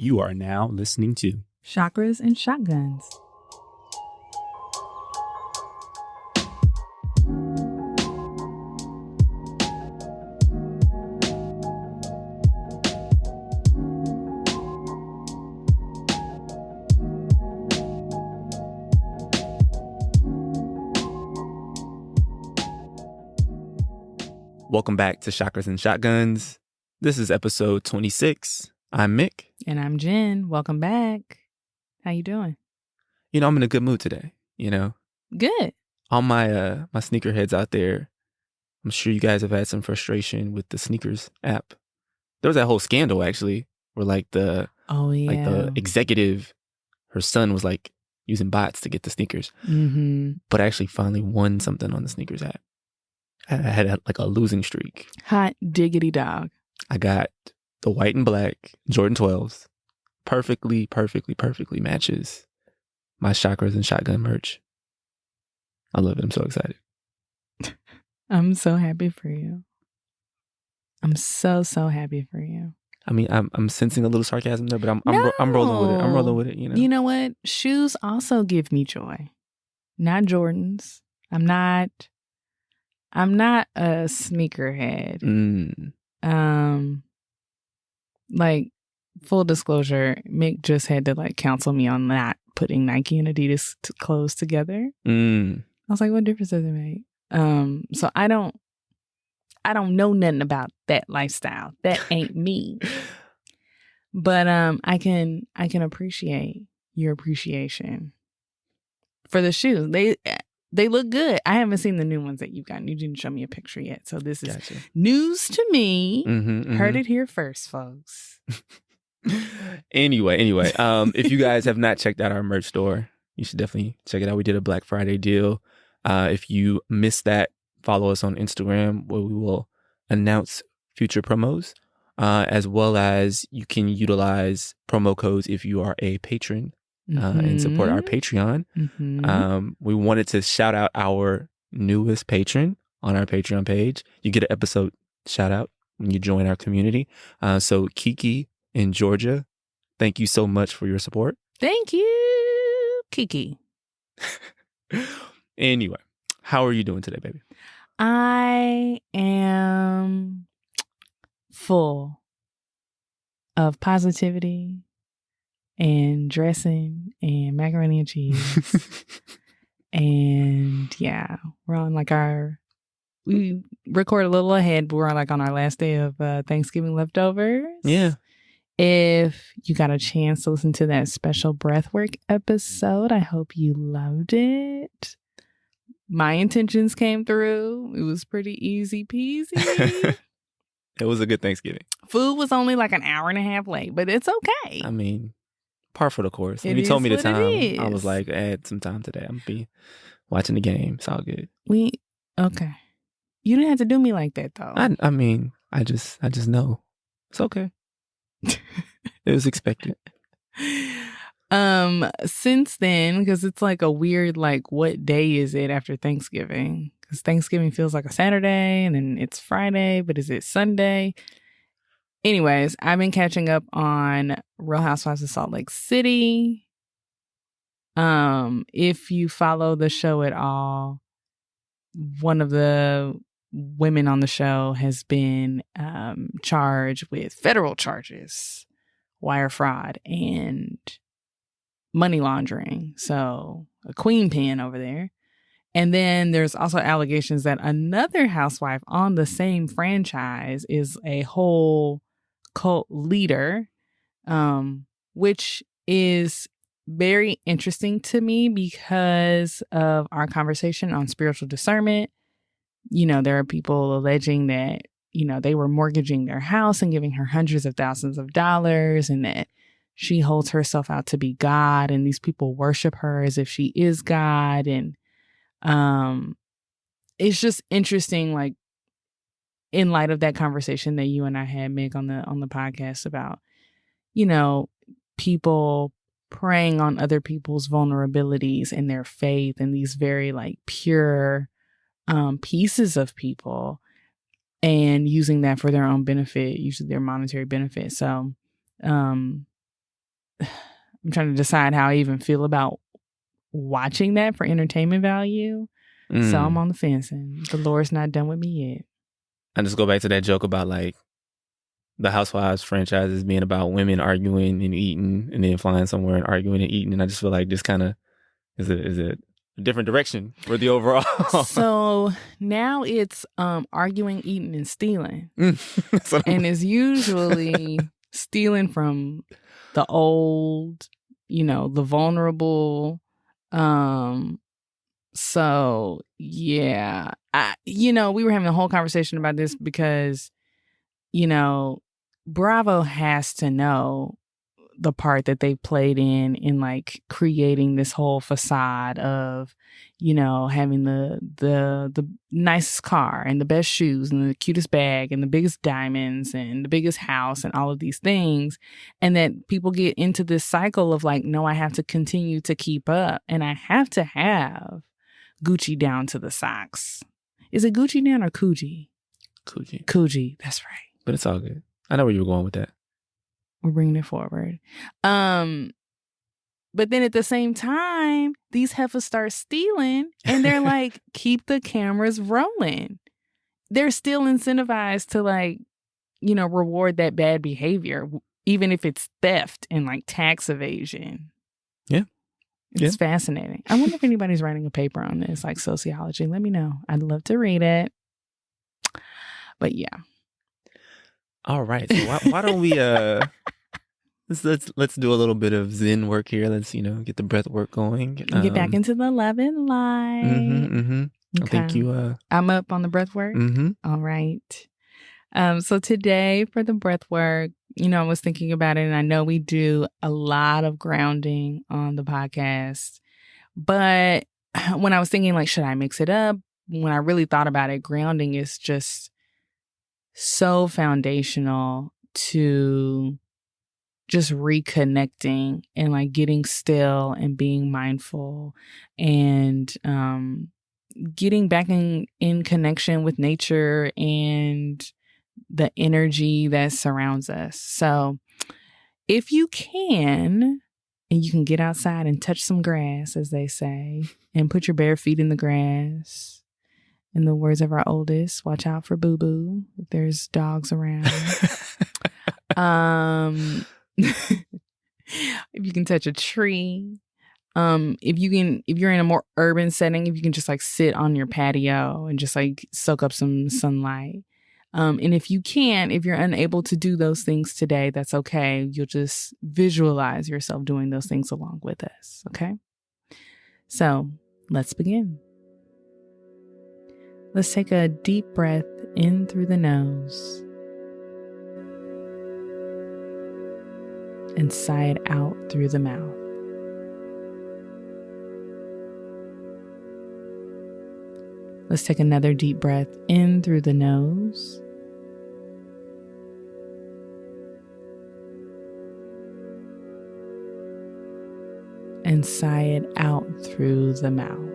You are now listening to Chakras and Shotguns. Welcome back to Chakras and Shotguns. This is episode 26. I'm Mik. And I'm Jenn. Welcome back. How you doing? I'm in a good mood today, Good. All my my sneakerheads out there, I'm sure you guys have had some frustration with the sneakers app. There was that whole scandal, actually, where the executive, her son was using bots to get the sneakers. Mm-hmm. But I actually finally won something on the sneakers app. I had a losing streak. Hot diggity dog. I got the white and black Jordan 12s. Perfectly matches my Chakras and Shotgun merch. I love it. I'm so excited. I'm so happy for you. I'm so happy for you. I mean, I'm sensing a little sarcasm there, but I'm rolling with it. I'm rolling with it. You know what? Shoes also give me joy. Not Jordans. I'm not a sneakerhead. Full disclosure, Mik just had to counsel me on not putting Nike and Adidas clothes together. I was like, what difference does it make? So I don't know nothing about that lifestyle. That ain't me. But I can appreciate your appreciation for the shoes. They look good. I haven't seen the new ones that you've gotten. You didn't show me a picture yet. So this is news to me. Heard it here first, folks. Anyway, if you guys have not checked out our merch store, you should definitely check it out. We did a Black Friday deal. If you missed that, follow us on Instagram where we will announce future promos, as well as you can utilize promo codes if you are a patron. And support our Patreon. We wanted to shout out our newest patron on our Patreon page. You get an episode shout out when you join our community. So Kiki in Georgia, thank you so much for your support. Thank you, Kiki. Anyway, how are you doing today, baby? I am full of positivity and dressing and macaroni and cheese. And yeah, we're on we record a little ahead, but we're on our last day of Thanksgiving leftovers. Yeah. If you got a chance to listen to that special breathwork episode, I hope you loved it. My intentions came through. It was pretty easy peasy. It was a good Thanksgiving. Food was only an hour and a half late, but it's okay. I mean, par for the course. When you told me the time, I was like, add some time today. I'm going to be watching the game. It's all good. Okay. You didn't have to do me like that, though. I mean, I just know. It's okay. It was expected. Since then, because it's a weird, what day is it after Thanksgiving? Because Thanksgiving feels like a Saturday, and then it's Friday, but is it Sunday? Anyways, I've been catching up on Real Housewives of Salt Lake City. If you follow the show at all, one of the women on the show has been charged with federal charges, wire fraud, and money laundering. So a queen pin over there. And then there's also allegations that another housewife on the same franchise is a whole cult leader, which is very interesting to me because of our conversation on spiritual discernment. There are people alleging that, they were mortgaging their house and giving her hundreds of thousands of dollars, and that she holds herself out to be God, and these people worship her as if she is God. And it's just interesting, in light of that conversation that you and I had, Mik, on the podcast about, people preying on other people's vulnerabilities and their faith, and these very pure pieces of people, and using that for their own benefit, usually their monetary benefit. So I'm trying to decide how I even feel about watching that for entertainment value. So I'm on the fence, and the Lord's not done with me yet. I just go back to that joke about like the Housewives franchises being about women arguing and eating and then flying somewhere and arguing and eating. And I just feel like this kind of is a different direction for the overall. So now it's arguing, eating, and stealing. And it's usually stealing from the old, the vulnerable. So yeah, we were having a whole conversation about this because, Bravo has to know the part that they played in like creating this whole facade of, having the nicest car and the best shoes and the cutest bag and the biggest diamonds and the biggest house and all of these things. And that people get into this cycle of like, no, I have to continue to keep up and I have to have Gucci down to the socks. Is it Gucci down or Coogi? Coogi, that's right. But it's all good. I know where you were going with that. We're bringing it forward. But then at the same time, these heifers start stealing and they're like, keep the cameras rolling. They're still incentivized to like, reward that bad behavior, even if it's theft and like tax evasion. Yeah. It's fascinating. I wonder if anybody's writing a paper on this, like sociology. Let me know. I'd love to read it. But yeah. All right. So why don't we let's do a little bit of Zen work here. Let's get the breath work going. Get back into the love and light. Okay. I think you. I'm up on the breath work. All right. So today for the breath work, I was thinking about it, and I know we do a lot of grounding on the podcast, but when I was thinking like, should I mix it up? When I really thought about it, grounding is just so foundational to just reconnecting and like getting still and being mindful and getting back in connection with nature and the energy that surrounds us. So if you can, and you can get outside and touch some grass, as they say, and put your bare feet in the grass. In the words of our oldest, watch out for boo-boo if there's dogs around. If you can touch a tree, if you're in a more urban setting, if you can just like sit on your patio and just like soak up some sunlight. And if you're unable to do those things today, that's okay. You'll just visualize yourself doing those things along with us. Okay. So let's begin. Let's take a deep breath in through the nose and sigh it out through the mouth. Let's take another deep breath in through the nose and sigh it out through the mouth.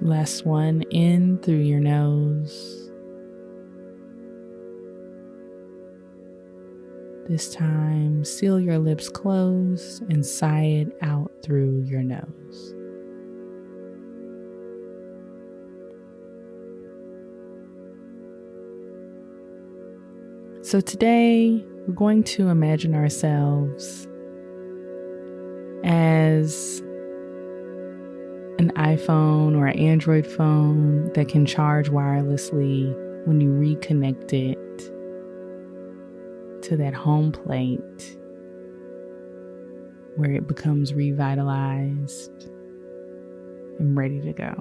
Last one in through your nose. This time, seal your lips closed and sigh it out through your nose. So today, we're going to imagine ourselves as an iPhone or an Android phone that can charge wirelessly when you reconnect it to that home plate where it becomes revitalized and ready to go.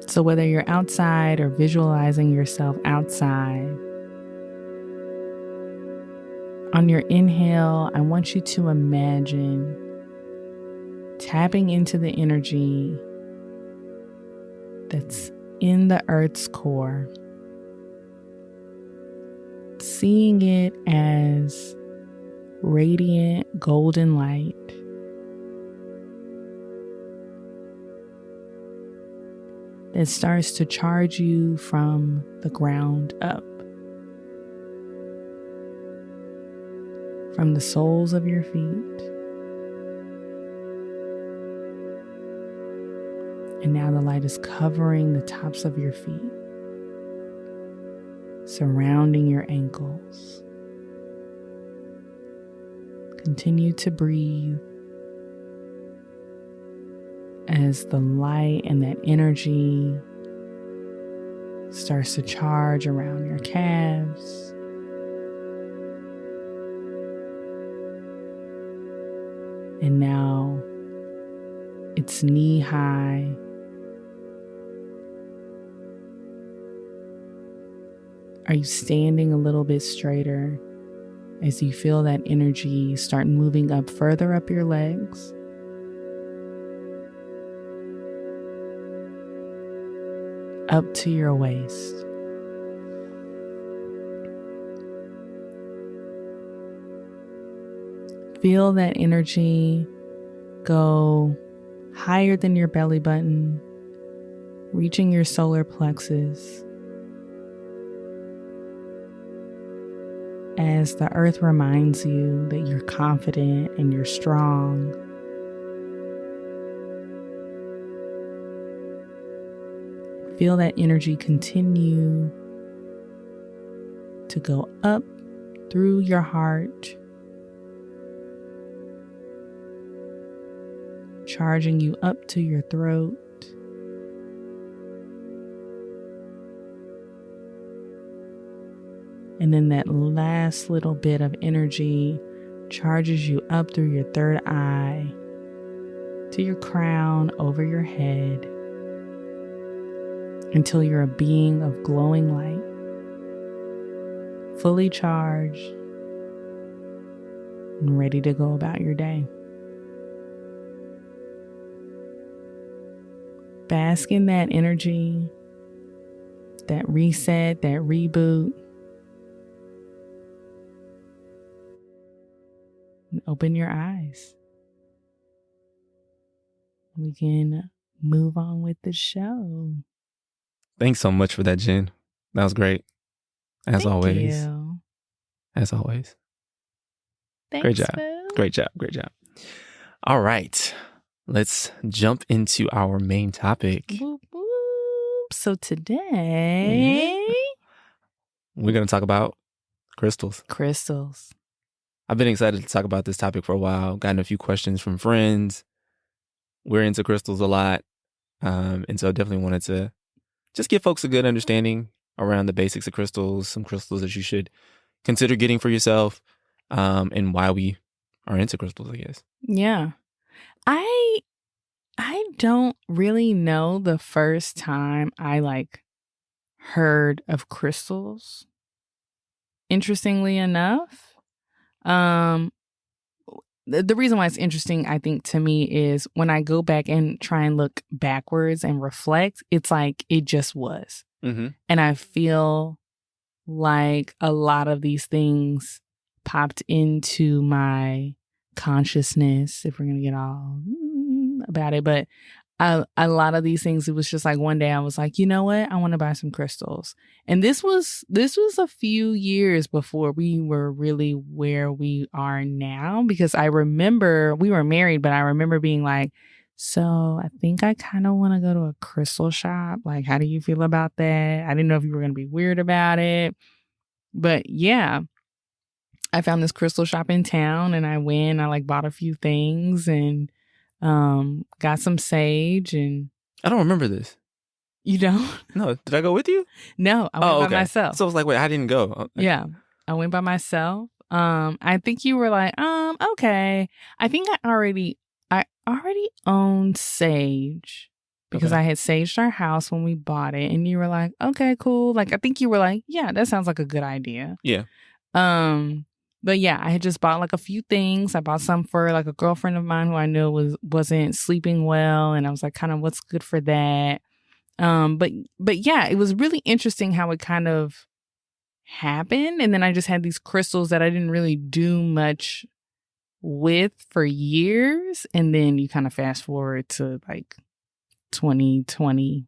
So whether you're outside or visualizing yourself outside, on your inhale, I want you to imagine tapping into the energy that's in the Earth's core, seeing it as radiant golden light, that starts to charge you from the ground up. From the soles of your feet. And now the light is covering the tops of your feet, surrounding your ankles. Continue to breathe as the light and that energy starts to charge around your calves. And now it's knee high. Are you standing a little bit straighter as you feel that energy start moving up further up your legs? Up to your waist. Feel that energy go higher than your belly button, reaching your solar plexus. As the earth reminds you that you're confident and you're strong. Feel that energy continue to go up through your heart, charging you up to your throat. And then that last little bit of energy charges you up through your third eye to your crown over your head until you're a being of glowing light, fully charged and ready to go about your day. Bask in that energy, that reset, that reboot. And open your eyes. We can move on with the show. Thanks so much for that, Jen. That was great. As Thank always. you. As always. Thanks, Great job. Boo. Great job. Great job. All right. Let's jump into our main topic. Whoop, whoop. So today, we're going to talk about crystals. Crystals. I've been excited to talk about this topic for a while. Gotten a few questions from friends. We're into crystals a lot. And so definitely wanted to just give folks a good understanding around the basics of crystals, some crystals that you should consider getting for yourself, and why we are into crystals, I guess. Yeah. I don't really know the first time I heard of crystals. Interestingly enough, the reason why it's interesting, I think, to me is when I go back and try and look backwards and reflect, it's like it just was. Mm-hmm. And I feel like a lot of these things popped into my consciousness, if we're going to get all about it. But a lot of these things, it was just like one day I was like, you know what? I want to buy some crystals. And this was a few years before we were really where we are now, because I remember we were married, but I remember being like, so I think I kind of want to go to a crystal shop. Like, how do you feel about that? I didn't know if you were going to be weird about it. But yeah, I found this crystal shop in town and I went, I bought a few things and got some sage. And I don't remember this. You don't? No, did I go with you? No, I went by myself. So I was like, wait, I didn't go. Yeah, I went by myself. I think you were like, okay. I think I already owned sage because I had saged our house when we bought it, and you were like, okay, cool. I think you were like, yeah, that sounds like a good idea. Yeah. But yeah, I had just bought a few things. I bought some for a girlfriend of mine who I knew wasn't sleeping well, and I was like, kind of, what's good for that? But yeah, it was really interesting how it kind of happened. And then I just had these crystals that I didn't really do much with for years. And then you kind of fast forward to 2020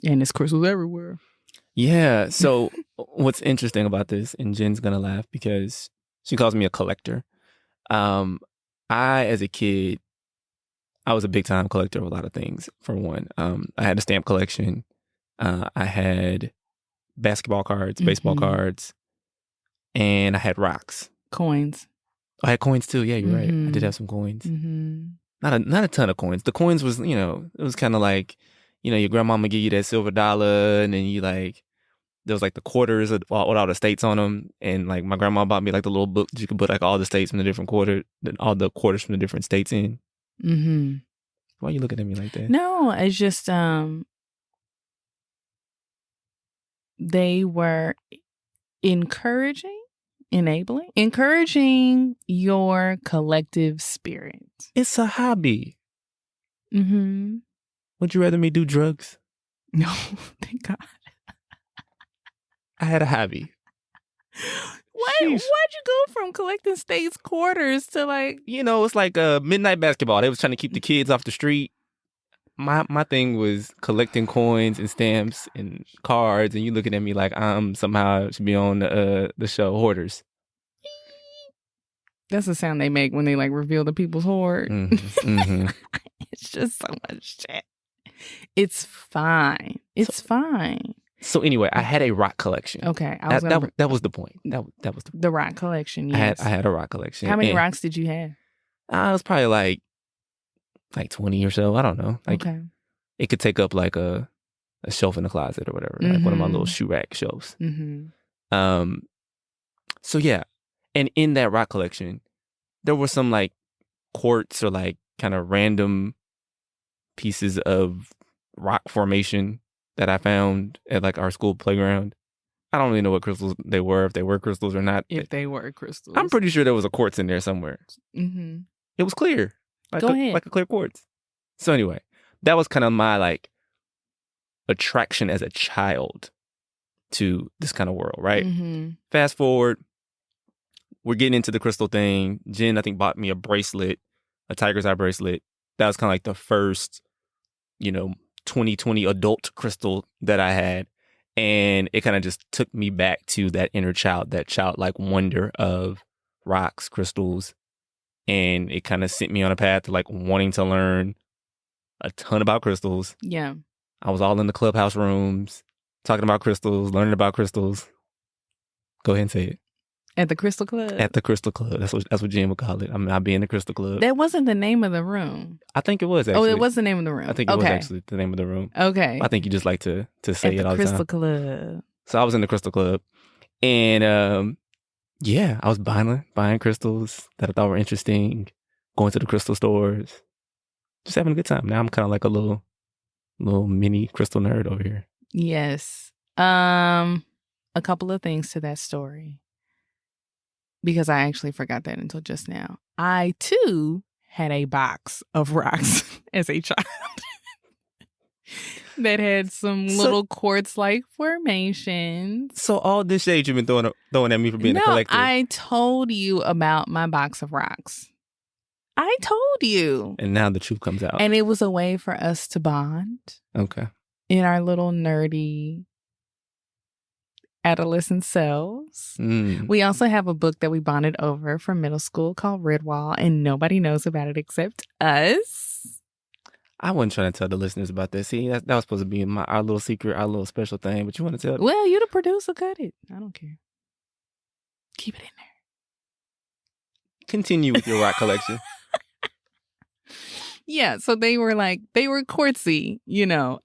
And it's crystals everywhere. Yeah. So what's interesting about this, and Jen's gonna laugh because she calls me a collector. I, as a kid, I was a big time collector of a lot of things. For one, I had a stamp collection. I had basketball cards, baseball cards, and I had rocks. Coins. I had coins too. Yeah, you're right. I did have some coins. Not a ton of coins. The coins was, it was kind of like, your grandmama give you that silver dollar, and then you like, there was like the quarters with all the states on them, and like my grandma bought me like the little book that you could put like all the states from the different all the quarters from the different states in. Why are you looking at me like that? No, it's just they were encouraging your collective spirit. It's a hobby. Would you rather me do drugs? No, thank God. I had a hobby. Why'd you go from collecting states quarters to like... it's like midnight basketball. They was trying to keep the kids off the street. My thing was collecting coins and stamps and cards, and you looking at me like I'm somehow should be on the show Hoarders. That's the sound they make when they like reveal the people's hoard. It's just so much shit. It's fine. It's fine. So anyway, I had a rock collection. Okay, that was the point. That was the rock collection. Yes, I had a rock collection. How many rocks did you have? It was probably like 20 or so. I don't know. Okay, it could take up like a shelf in the closet or whatever, like one of my little shoe rack shelves. So yeah, and in that rock collection, there were some like quartz or like kind of random pieces of rock formation that I found at like our school playground. I don't really know what crystals they were, if they were crystals or not. If they were crystals. I'm pretty sure there was a quartz in there somewhere. It was clear. Go ahead. Like a clear quartz. So anyway, that was kind of my like attraction as a child to this kind of world, right? Fast forward, we're getting into the crystal thing. Jen, I think, bought me a bracelet, a tiger's eye bracelet. That was kind of like the first, 2020 adult crystal that I had. And it kind of just took me back to that inner child, that childlike wonder of rocks, crystals. And it kind of sent me on a path to like wanting to learn a ton about crystals. Yeah. I was all in the clubhouse rooms, talking about crystals, learning about crystals. Go ahead and say it. At the Crystal Club? At the Crystal Club. That's what Jen would call it. I'll be in the Crystal Club. That wasn't the name of the room. I think it was, actually. Oh, it was the name of the room. I think it was actually the name of the room. Okay. I think you just like to say it all the time. At the Crystal Club. So I was in the Crystal Club. And yeah, I was buying crystals that I thought were interesting, going to the crystal stores, just having a good time. Now I'm kind of like a little mini crystal nerd over here. Yes. A couple of things to that story, because I actually forgot that until just now. I, too, had a box of rocks as a child that had some little quartz-like formations. So all this shade you've been throwing at me for being a collector. I told you about my box of rocks. I told you. And now the truth comes out. And it was a way for us to bond. Okay. In our little nerdy adolescent selves. We also have a book that we bonded over from middle school called Redwall, and nobody knows about it except us. I wasn't trying to tell the listeners about that. See, that was supposed to be our little secret, our little special thing, but you want to tell them? Well, you the producer, cut it. I don't care. Keep it in there. Continue with your rock collection. Yeah, so they were quartzy,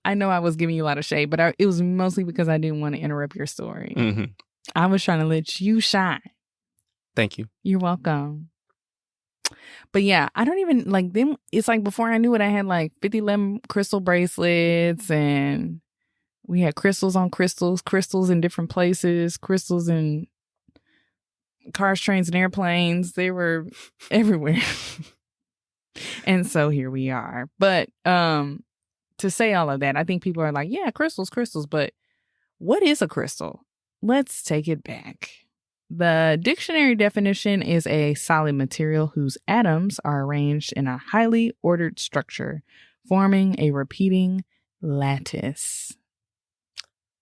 I know I was giving you a lot of shade, but it was mostly because I didn't want to interrupt your story. I was trying to let you shine. Thank you. You're welcome. But yeah, I don't even like them. It's like before I knew it, I had like 50 crystal bracelets, and we had crystals on crystals, crystals in different places, crystals in cars, trains, and airplanes. They were everywhere. And so here we are. But to say all of that, I think people are like, yeah, crystals, but what is a crystal? Let's take it back. The dictionary definition is a solid material whose atoms are arranged in a highly ordered structure, forming a repeating lattice.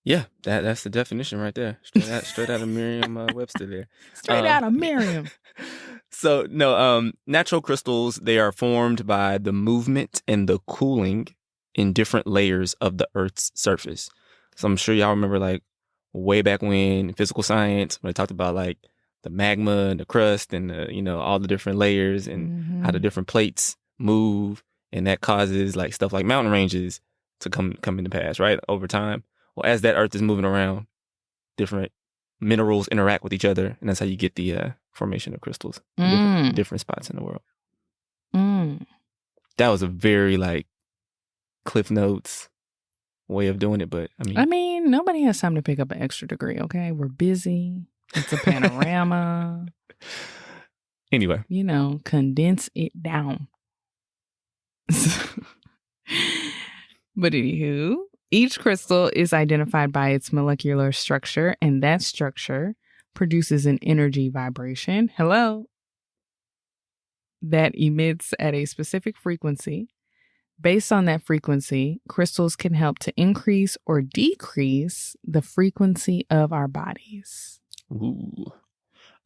Yeah, that's the definition right there. Straight out of Merriam-Webster there. Straight out of Miriam. So no, natural crystals, they are formed by the movement and the cooling in different layers of the Earth's surface. So I'm sure y'all remember like way back when in physical science, when they talked about like the magma and the crust and all the different layers and how the different plates move, and that causes like stuff like mountain ranges to come into pass, right? Over time. Well, as that Earth is moving around, different minerals interact with each other, and that's how you get the formation of crystals in different spots in the world. That was a very like Cliff Notes way of doing it, but I mean, nobody has time to pick up an extra degree, okay? We're busy. It's a panorama. Anyway. Condense it down. But anywho, each crystal is identified by its molecular structure, and that structure produces an energy vibration. Hello. That emits at a specific frequency. Based on that frequency, crystals can help to increase or decrease the frequency of our bodies. Ooh.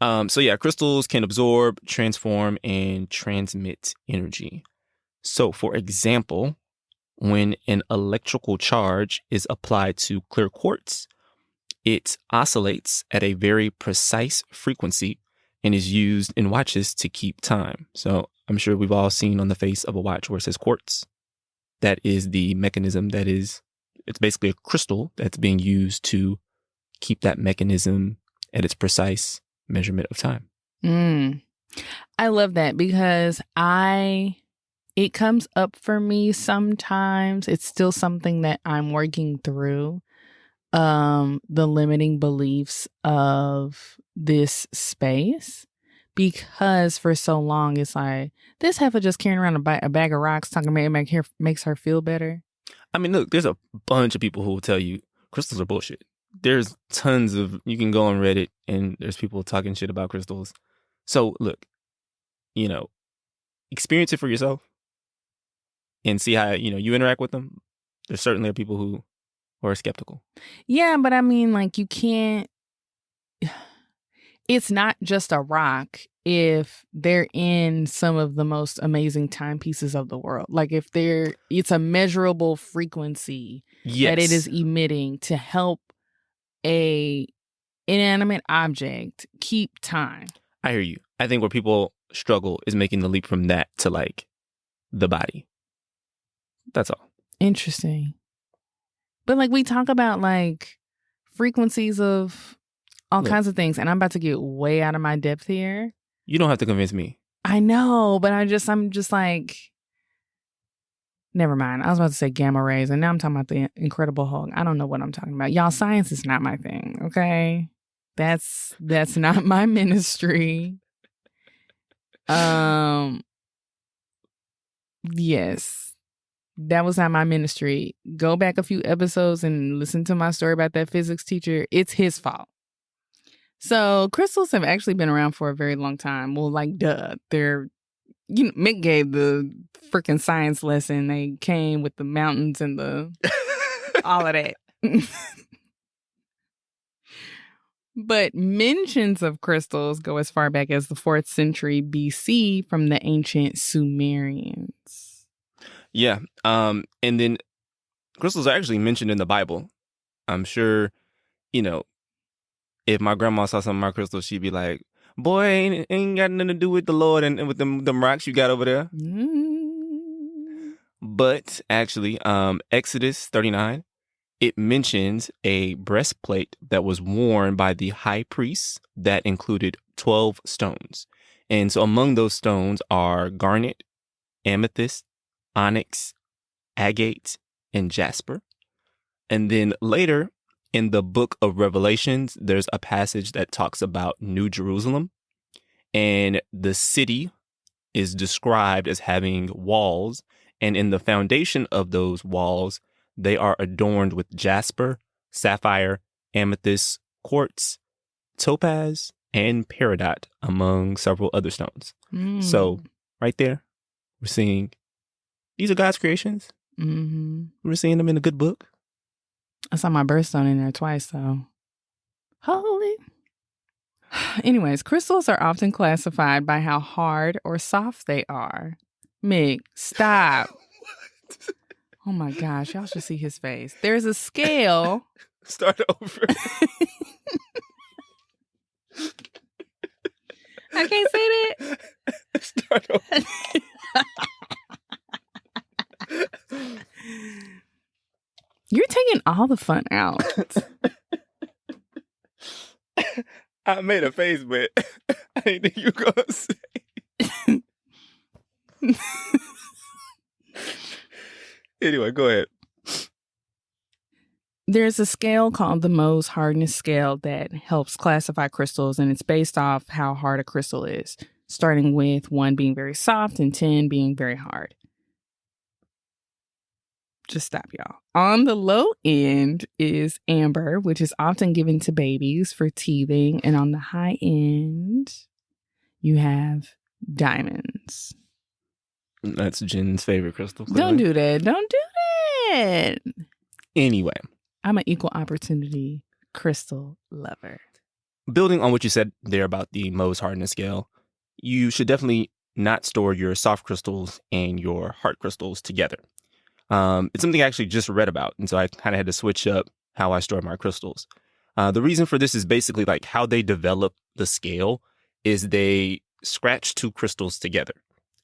So yeah, crystals can absorb, transform, and transmit energy. So for example, when an electrical charge is applied to clear quartz, it oscillates at a very precise frequency and is used in watches to keep time. So I'm sure we've all seen on the face of a watch where it says quartz. That is the mechanism it's basically a crystal that's being used to keep that mechanism at its precise measurement of time. I love that because it comes up for me sometimes. It's still something that I'm working through. The limiting beliefs of this space, because for so long it's like this heifer just carrying around a bag of rocks talking about it makes her feel better. I mean, look, there's a bunch of people who will tell you crystals are bullshit. There's tons of, you can go on Reddit and there's people talking shit about crystals. So look, experience it for yourself and see how, you interact with them. There certainly are people who are skeptical. Yeah, but I mean, like, you can't, it's not just a rock if they're in some of the most amazing timepieces of the world. Like if it's a measurable frequency that it is emitting to help a inanimate object keep time. I hear you. I think where people struggle is making the leap from that to like the body. That's all. Interesting. But like we talk about like frequencies of all kinds of things, and I'm about to get way out of my depth here. You don't have to convince me. I know, but I'm just like, never mind. I was about to say gamma rays, and now I'm talking about the Incredible Hulk. I don't know what I'm talking about. Y'all, science is not my thing, okay? That's not my ministry. Yes. That was not my ministry. Go back a few episodes and listen to my story about that physics teacher. It's his fault. So crystals have actually been around for a very long time. Well, like, duh. Mick gave the freaking science lesson. They came with the mountains and the all of that. But mentions of crystals go as far back as the 4th century BC from the ancient Sumerians. Yeah. And then crystals are actually mentioned in the Bible. I'm sure, if my grandma saw some of my crystals, she'd be like, boy, ain't got nothing to do with the Lord and with them rocks you got over there. But actually, Exodus 39, it mentions a breastplate that was worn by the high priest that included 12 stones. And so among those stones are garnet, amethyst, onyx, agate, and jasper. And then later in the book of Revelations, there's a passage that talks about New Jerusalem. And the city is described as having walls. And in the foundation of those walls, they are adorned with jasper, sapphire, amethyst, quartz, topaz, and peridot, among several other stones. So right there, we're seeing these are God's creations. We're seeing them in a good book. I saw my birthstone in there twice, though. Holy. Anyways, crystals are often classified by how hard or soft they are. Mik, stop. Oh my gosh, y'all should see his face. There's a scale. Start over. I can't say that. Start over. You're taking all the fun out. I made a face, but I didn't think you were going to say. Anyway, go ahead. There's a scale called the Mohs Hardness scale that helps classify crystals, and it's based off how hard a crystal is, starting with 1 being very soft and 10 being very hard. Just stop, y'all. On the low end is amber, which is often given to babies for teething, and on the high end, you have diamonds. That's Jen's favorite crystal. Don't do that. Don't do that. Anyway. I'm an equal opportunity crystal lover. Building on what you said there about the Mohs hardness scale, you should definitely not store your soft crystals and your hard crystals together. It's something I actually just read about, and so I kind of had to switch up how I store my crystals. The reason for this is basically like how they develop the scale is they scratch 2 crystals together,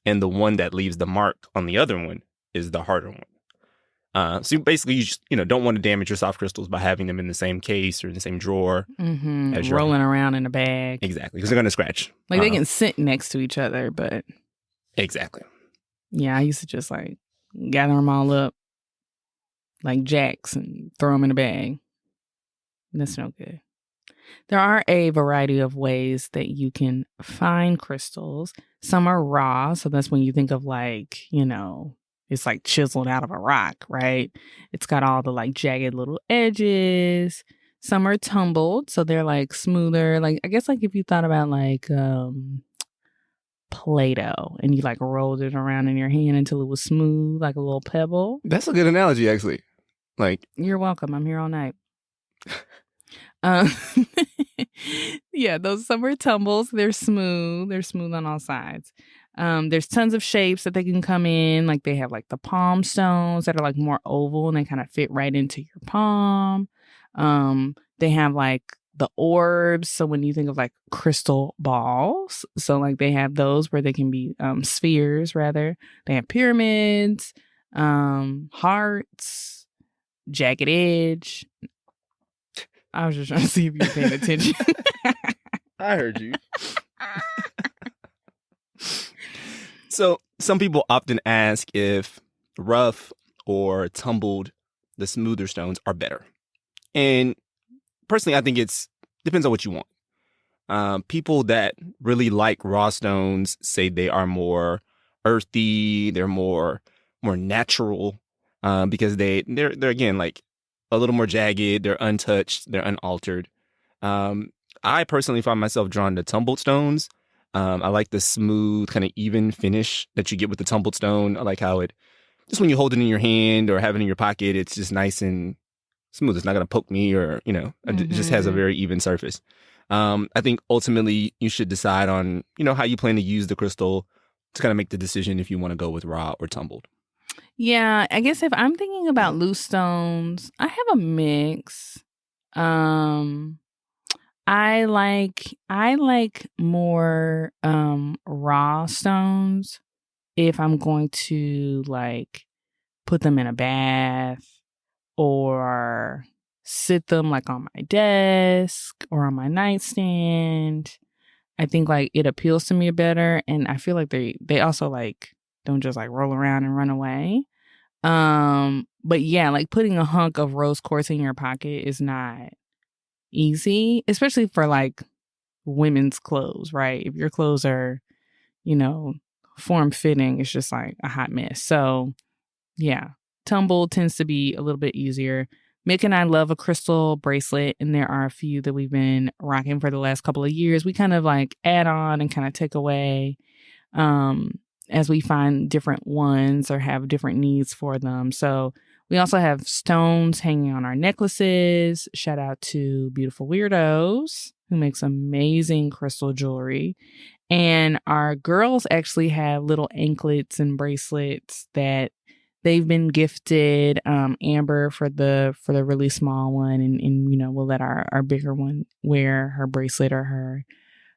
and the one that leaves the mark on the other one is the harder one. So basically, you just don't want to damage your soft crystals by having them in the same case or in the same drawer. Mm-hmm. As rolling around in a bag. Exactly, because they're going to scratch. Like they can sit next to each other, but... Exactly. Yeah, I used to just like gather them all up like jacks and throw them in a bag. That's no good. There are a variety of ways that you can find crystals. Some are raw, so that's when you think of like, it's like chiseled out of a rock, right? It's got all the like jagged little edges. Some are tumbled, so they're like smoother. Like I guess like if you thought about like Play-Doh and you like rolled it around in your hand until it was smooth, like a little pebble. That's a good analogy, actually. Like you're welcome. I'm here all night. Yeah, those some are tumbles. They're smooth. They're smooth on all sides. There's tons of shapes that they can come in. Like they have like the palm stones that are like more oval and they kind of fit right into your palm. They have like the orbs. So when you think of like crystal balls, so like they have those where they can be spheres rather. They have pyramids, hearts, jagged edge. I was just trying to see if you were paying attention. I heard you. So some people often ask if rough or tumbled, the smoother stones are better. And personally, I think it depends on what you want. People that really like raw stones say they are more earthy, they're more natural, because they're again like a little more jagged, they're untouched, they're unaltered. I personally find myself drawn to tumbled stones. I like the smooth, kind of even finish that you get with the tumbled stone. I like how it, just when you hold it in your hand or have it in your pocket, it's just nice and smooth. It's not going to poke me or, it just has a very even surface. I think ultimately you should decide on, how you plan to use the crystal to kind of make the decision if you want to go with raw or tumbled. Yeah, I guess if I'm thinking about loose stones, I have a mix. I like more raw stones if I'm going to like put them in a bath or sit them like on my desk or on my nightstand. I think like it appeals to me better, and I feel like they also like don't just like roll around and run away. But yeah, like putting a hunk of rose quartz in your pocket is not easy, especially for like women's clothes, right? If your clothes are, form fitting, it's just like a hot mess. So yeah, tumble tends to be a little bit easier. Mik and I love a crystal bracelet, and there are a few that we've been rocking for the last couple of years. We kind of like add on and kind of take away as we find different ones or have different needs for them. So We also have stones hanging on our necklaces. Shout out to Beautiful Weirdos, who makes amazing crystal jewelry. And our girls actually have little anklets and bracelets that they've been gifted. Amber for the really small one, and we'll let our bigger one wear her bracelet or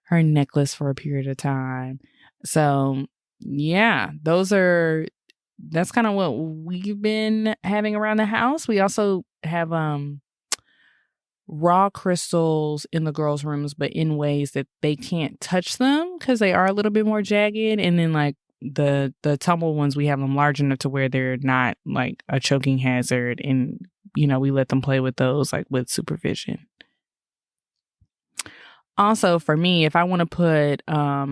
her necklace for a period of time. So yeah, that's kind of what we've been having around the house. We also have raw crystals in the girls' rooms, but in ways that they can't touch them because they are a little bit more jagged. And then like the tumble ones, we have them large enough to where they're not like a choking hazard. And, we let them play with those like with supervision. Also, for me, if I want to put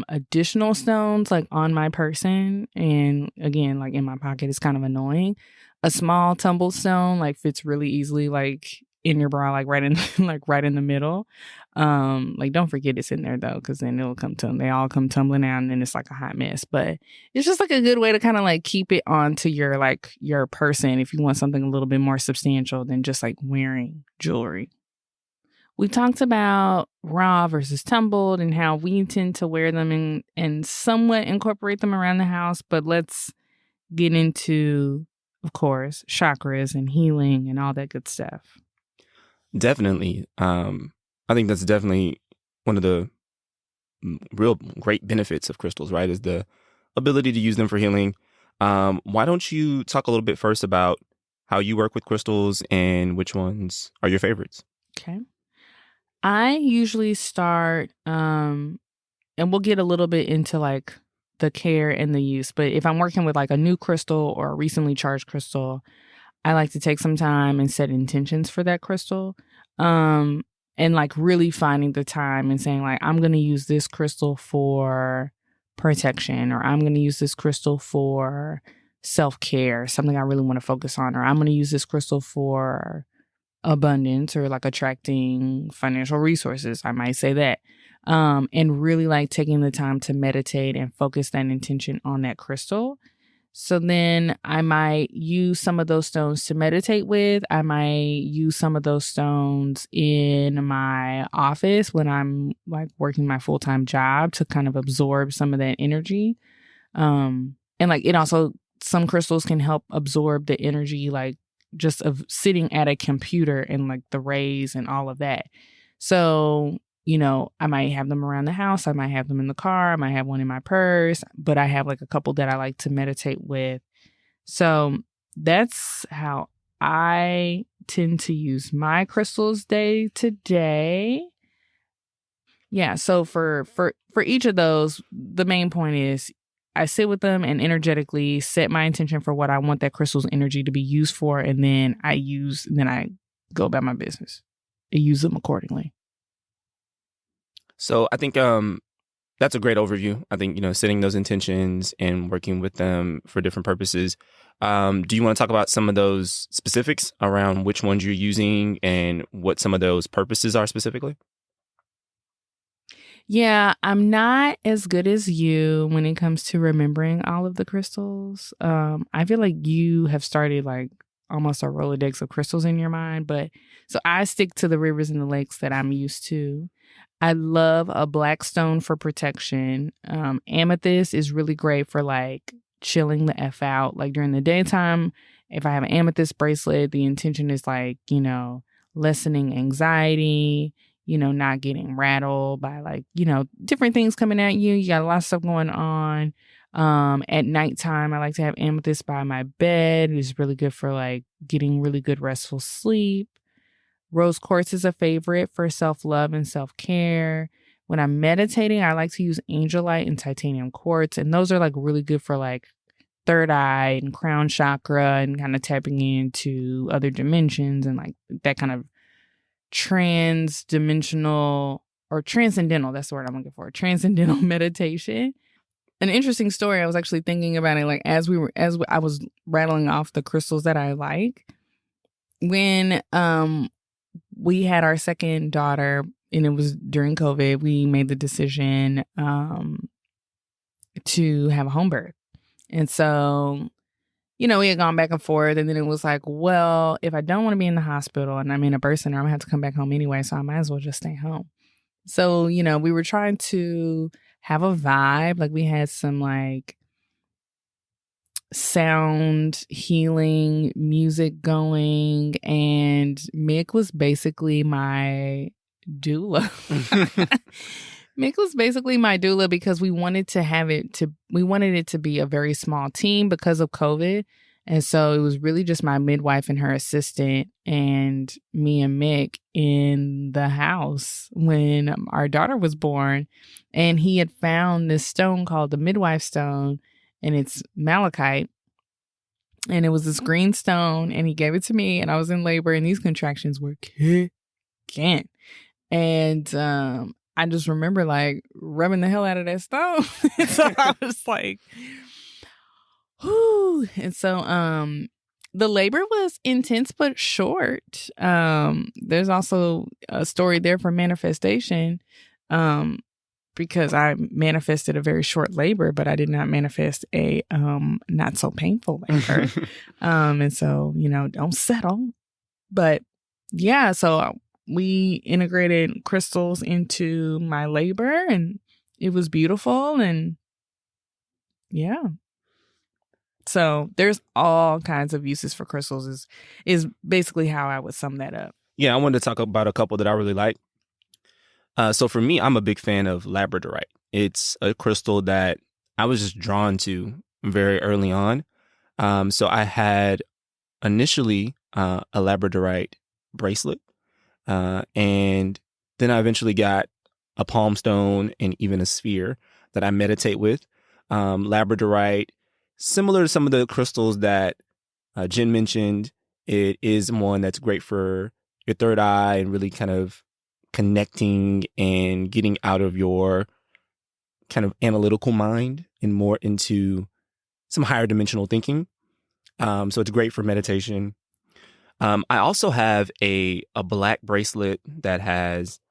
additional stones like on my person, and again, like in my pocket, it's kind of annoying. A small tumbled stone like fits really easily, like in your bra, like right in the middle. Like don't forget it's in there though, because then they all come tumbling out, and then it's like a hot mess. But it's just like a good way to kind of like keep it onto your person if you want something a little bit more substantial than just like wearing jewelry. We talked about raw versus tumbled and how we tend to wear them and somewhat incorporate them around the house. But let's get into, of course, chakras and healing and all that good stuff. Definitely. I think that's definitely one of the real great benefits of crystals, right? Is the ability to use them for healing. Why don't you talk a little bit first about how you work with crystals and which ones are your favorites? Okay. I usually start, and we'll get a little bit into like the care and the use, but if I'm working with like a new crystal or a recently charged crystal, I like to take some time and set intentions for that crystal. And like really finding the time and saying like, I'm going to use this crystal for protection, or I'm going to use this crystal for self-care, something I really want to focus on, or I'm going to use this crystal for abundance or like attracting financial resources. I might say that. And really like taking the time to meditate and focus that intention on that crystal. So then I might use some of those stones to meditate with. I might use some of those stones in my office when I'm like working my full-time job to kind of absorb some of that energy. And like it also, some crystals can help absorb the energy, like just of sitting at a computer and like the rays and all of that. So, I might have them around the house. I might have them in the car. I might have one in my purse, but I have like a couple that I like to meditate with. So that's how I tend to use my crystals day to day. Yeah. So for each of those, the main point is I sit with them and energetically set my intention for what I want that crystal's energy to be used for. And then I go about my business and use them accordingly. So I think that's a great overview. I think, setting those intentions and working with them for different purposes. Do you want to talk about some of those specifics around which ones you're using and what some of those purposes are specifically? Yeah, I'm not as good as you when it comes to remembering all of the crystals. I feel like you have started like almost a Rolodex of crystals in your mind, but so I stick to the rivers and the lakes that I'm used to. I love a black stone for protection. Amethyst is really great for like chilling the F out. Like during the daytime, if I have an amethyst bracelet, the intention is like, lessening anxiety, not getting rattled by like, different things coming at you. You got a lot of stuff going on. At nighttime, I like to have amethyst by my bed. It's really good for like getting really good restful sleep. Rose quartz is a favorite for self-love and self-care. When I'm meditating, I like to use angelite and titanium quartz. And those are like really good for like third eye and crown chakra and kind of tapping into other dimensions and like that kind of transcendental, that's the word I'm looking for, transcendental meditation. An interesting story, I was actually thinking about it like as I was rattling off the crystals that I like. When we had our second daughter and it was during COVID, we made the decision to have a home birth. And so, we had gone back and forth, and then it was like, well, if I don't want to be in the hospital and I'm in a birth center, I'm going to have to come back home anyway, so I might as well just stay home. So, we were trying to have a vibe. Like, we had some, like, sound healing music going, and Mik was basically my doula. Mik was basically my doula because we wanted it to be a very small team because of COVID. And so it was really just my midwife and her assistant and me and Mik in the house when our daughter was born. And he had found this stone called the midwife stone, and it's malachite. And it was this green stone, and he gave it to me, and I was in labor, and these contractions were kicking. And I just remember, like, rubbing the hell out of that stone. So I was like, whew. And so the labor was intense but short. There's also a story there for manifestation, because I manifested a very short labor, but I did not manifest a not so painful labor. And so, don't settle. But yeah, so we integrated crystals into my labor, and it was beautiful. And yeah. So there's all kinds of uses for crystals is basically how I would sum that up. Yeah, I wanted to talk about a couple that I really like. So for me, I'm a big fan of Labradorite. It's a crystal that I was just drawn to very early on. So I had initially a Labradorite bracelet, and then I eventually got a palm stone and even a sphere that I meditate with. Labradorite, similar to some of the crystals that Jen mentioned, it is one that's great for your third eye and really kind of connecting and getting out of your kind of analytical mind and more into some higher dimensional thinking. So it's great for meditation. I also have a black bracelet that has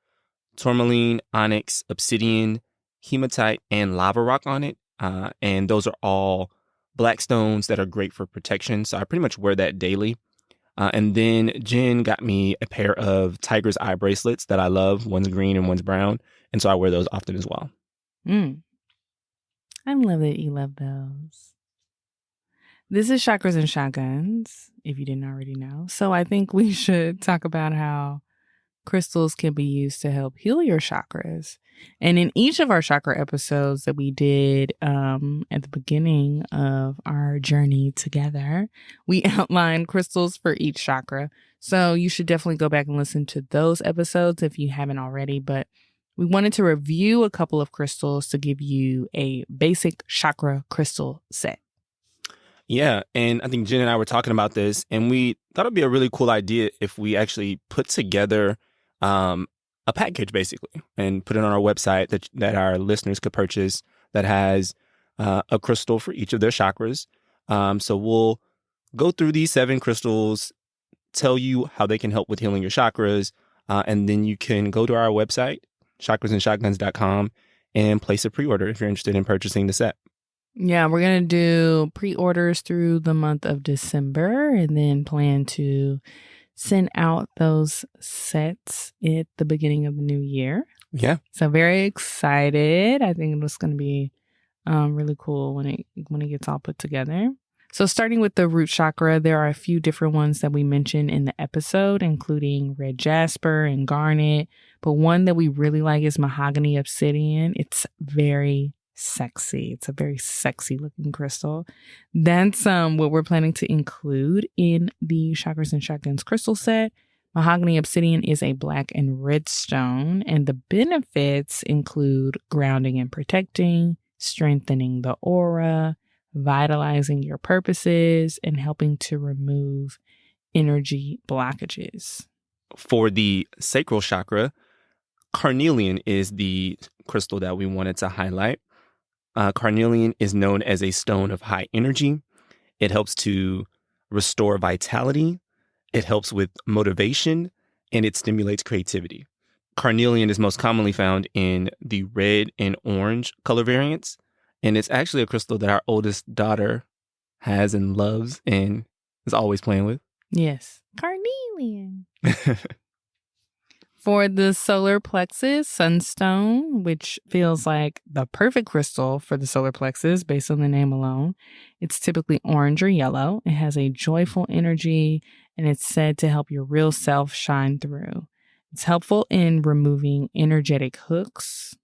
tourmaline, onyx, obsidian, hematite, and lava rock on it. And those are all black stones that are great for protection. So I pretty much wear that daily. And then Jen got me a pair of tiger's eye bracelets that I love. One's green and one's brown. And so I wear those often as well. I love that you love those. This is Chakras and Shotguns, if you didn't already know. So I think we should talk about how crystals can be used to help heal your chakras. And in each of our chakra episodes that we did at the beginning of our journey together, we outlined crystals for each chakra. So you should definitely go back and listen to those episodes if you haven't already. But we wanted to review a couple of crystals to give you a basic chakra crystal set. Yeah, and I think Jen and I were talking about this, and we thought it'd be a really cool idea if we actually put together a package, basically, and put it on our website that our listeners could purchase that has a crystal for each of their chakras. So we'll go through these 7 crystals, tell you how they can help with healing your chakras, and then you can go to our website, chakrasandshotguns.com, and place a pre-order if you're interested in purchasing the set. Yeah, we're going to do pre-orders through the month of December and then plan to send out those sets at the beginning of the new year. Yeah. So very excited. I think it's going to be really cool when it gets all put together. So starting with the root chakra, there are a few different ones that we mentioned in the episode, including red jasper and garnet. But one that we really like is mahogany obsidian. It's very sexy. It's a very sexy looking crystal. That's what we're planning to include in the Chakras and Shotguns crystal set. Mahogany obsidian is a black and red stone, and the benefits include grounding and protecting, strengthening the aura, vitalizing your purposes, and helping to remove energy blockages. For the sacral chakra, Carnelian is the crystal that we wanted to highlight. Carnelian is known as a stone of high energy. It helps to restore vitality. It helps with motivation, and it stimulates creativity. Carnelian is most commonly found in the red and orange color variants, and it's actually a crystal that our oldest daughter has and loves and is always playing with. Yes. Carnelian. For the solar plexus, Sunstone, which feels like the perfect crystal for the solar plexus based on the name alone. It's typically orange or yellow. It has a joyful energy, and it's said to help your real self shine through. It's helpful in removing energetic hooks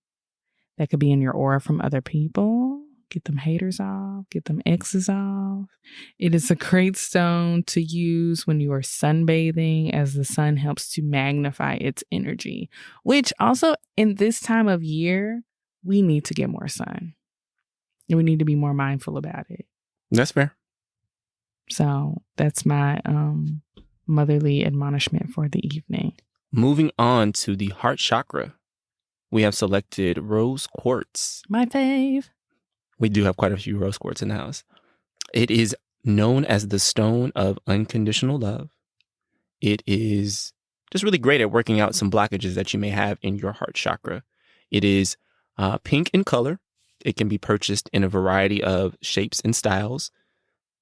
that could be in your aura from other people. Get them haters off, get them exes off. It is a great stone to use when you are sunbathing, as the sun helps to magnify its energy, which also in this time of year, we need to get more sun. And we need to be more mindful about it. That's fair. So that's my motherly admonishment for the evening. Moving on to the heart chakra, we have selected rose quartz. My fave. We do have quite a few rose quartz in the house. It is known as the stone of unconditional love. It is just really great at working out some blockages that you may have in your heart chakra. It is pink in color. It can be purchased in a variety of shapes and styles.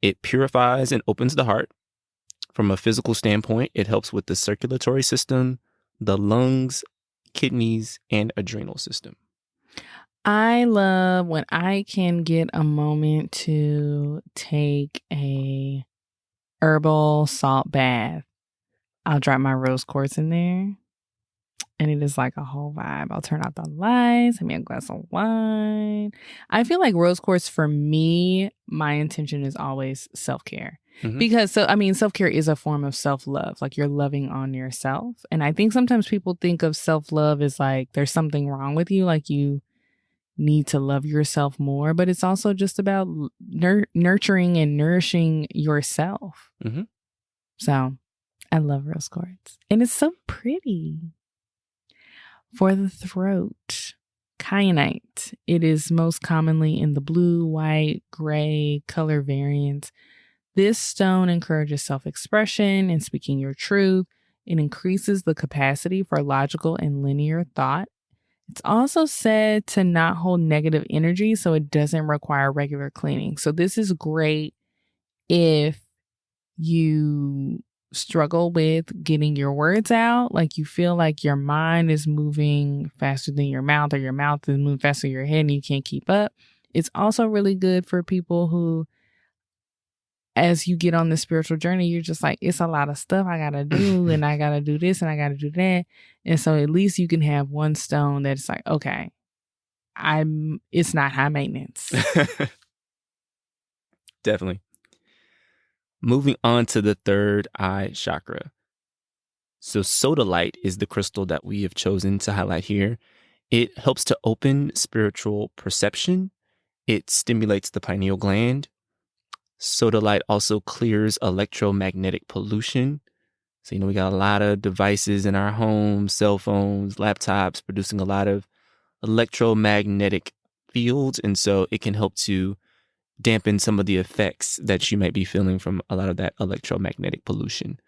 It purifies and opens the heart. From a physical standpoint, it helps with the circulatory system, the lungs, kidneys, and adrenal system. I love when I can get a moment to take a herbal salt bath. I'll drop my rose quartz in there, and it is like a whole vibe. I'll turn out the lights, have me a glass of wine. I feel like rose quartz, for me, my intention is always self-care. Mm-hmm. Because, self-care is a form of self-love. Like, you're loving on yourself. And I think sometimes people think of self-love as like there's something wrong with you, like you need to love yourself more, but it's also just about nurturing and nourishing yourself. Mm-hmm. So I love rose quartz, and it's so pretty. For the throat, kyanite. It is most commonly in the blue, white, gray color variants. This stone encourages self-expression and speaking your truth. It increases the capacity for logical and linear thought. It's also said to not hold negative energy, so it doesn't require regular cleaning. So this is great if you struggle with getting your words out, like you feel like your mind is moving faster than your mouth, or your mouth is moving faster than your head and you can't keep up. It's also really good for people who, as you get on the spiritual journey, you're just like, it's a lot of stuff I gotta do, and I gotta do this and I gotta do that. And so at least you can have one stone that's like, okay, it's not high maintenance. Definitely. Moving on to the third eye chakra. So sodalite is the crystal that we have chosen to highlight here. It helps to open spiritual perception. It stimulates the pineal gland. Sodalite also clears electromagnetic pollution. So, we got a lot of devices in our homes, cell phones, laptops, producing a lot of electromagnetic fields. And so it can help to dampen some of the effects that you might be feeling from a lot of that electromagnetic pollution.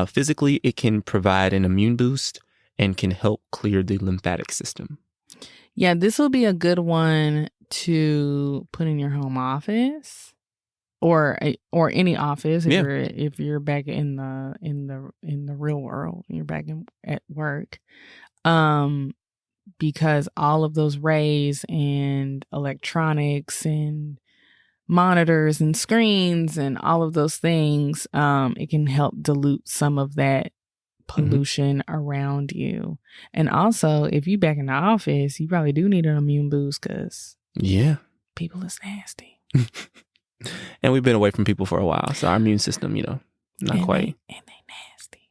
Physically, it can provide an immune boost and can help clear the lymphatic system. Yeah, this will be a good one to put in your home office. Or any office if you're back in the real world, you're back at work, because all of those rays and electronics and monitors and screens and all of those things, it can help dilute some of that pollution around you. And also, if you back in the office, you probably do need an immune boost, because people is nasty. And we've been away from people for a while, so our immune system, not quite. And they nasty.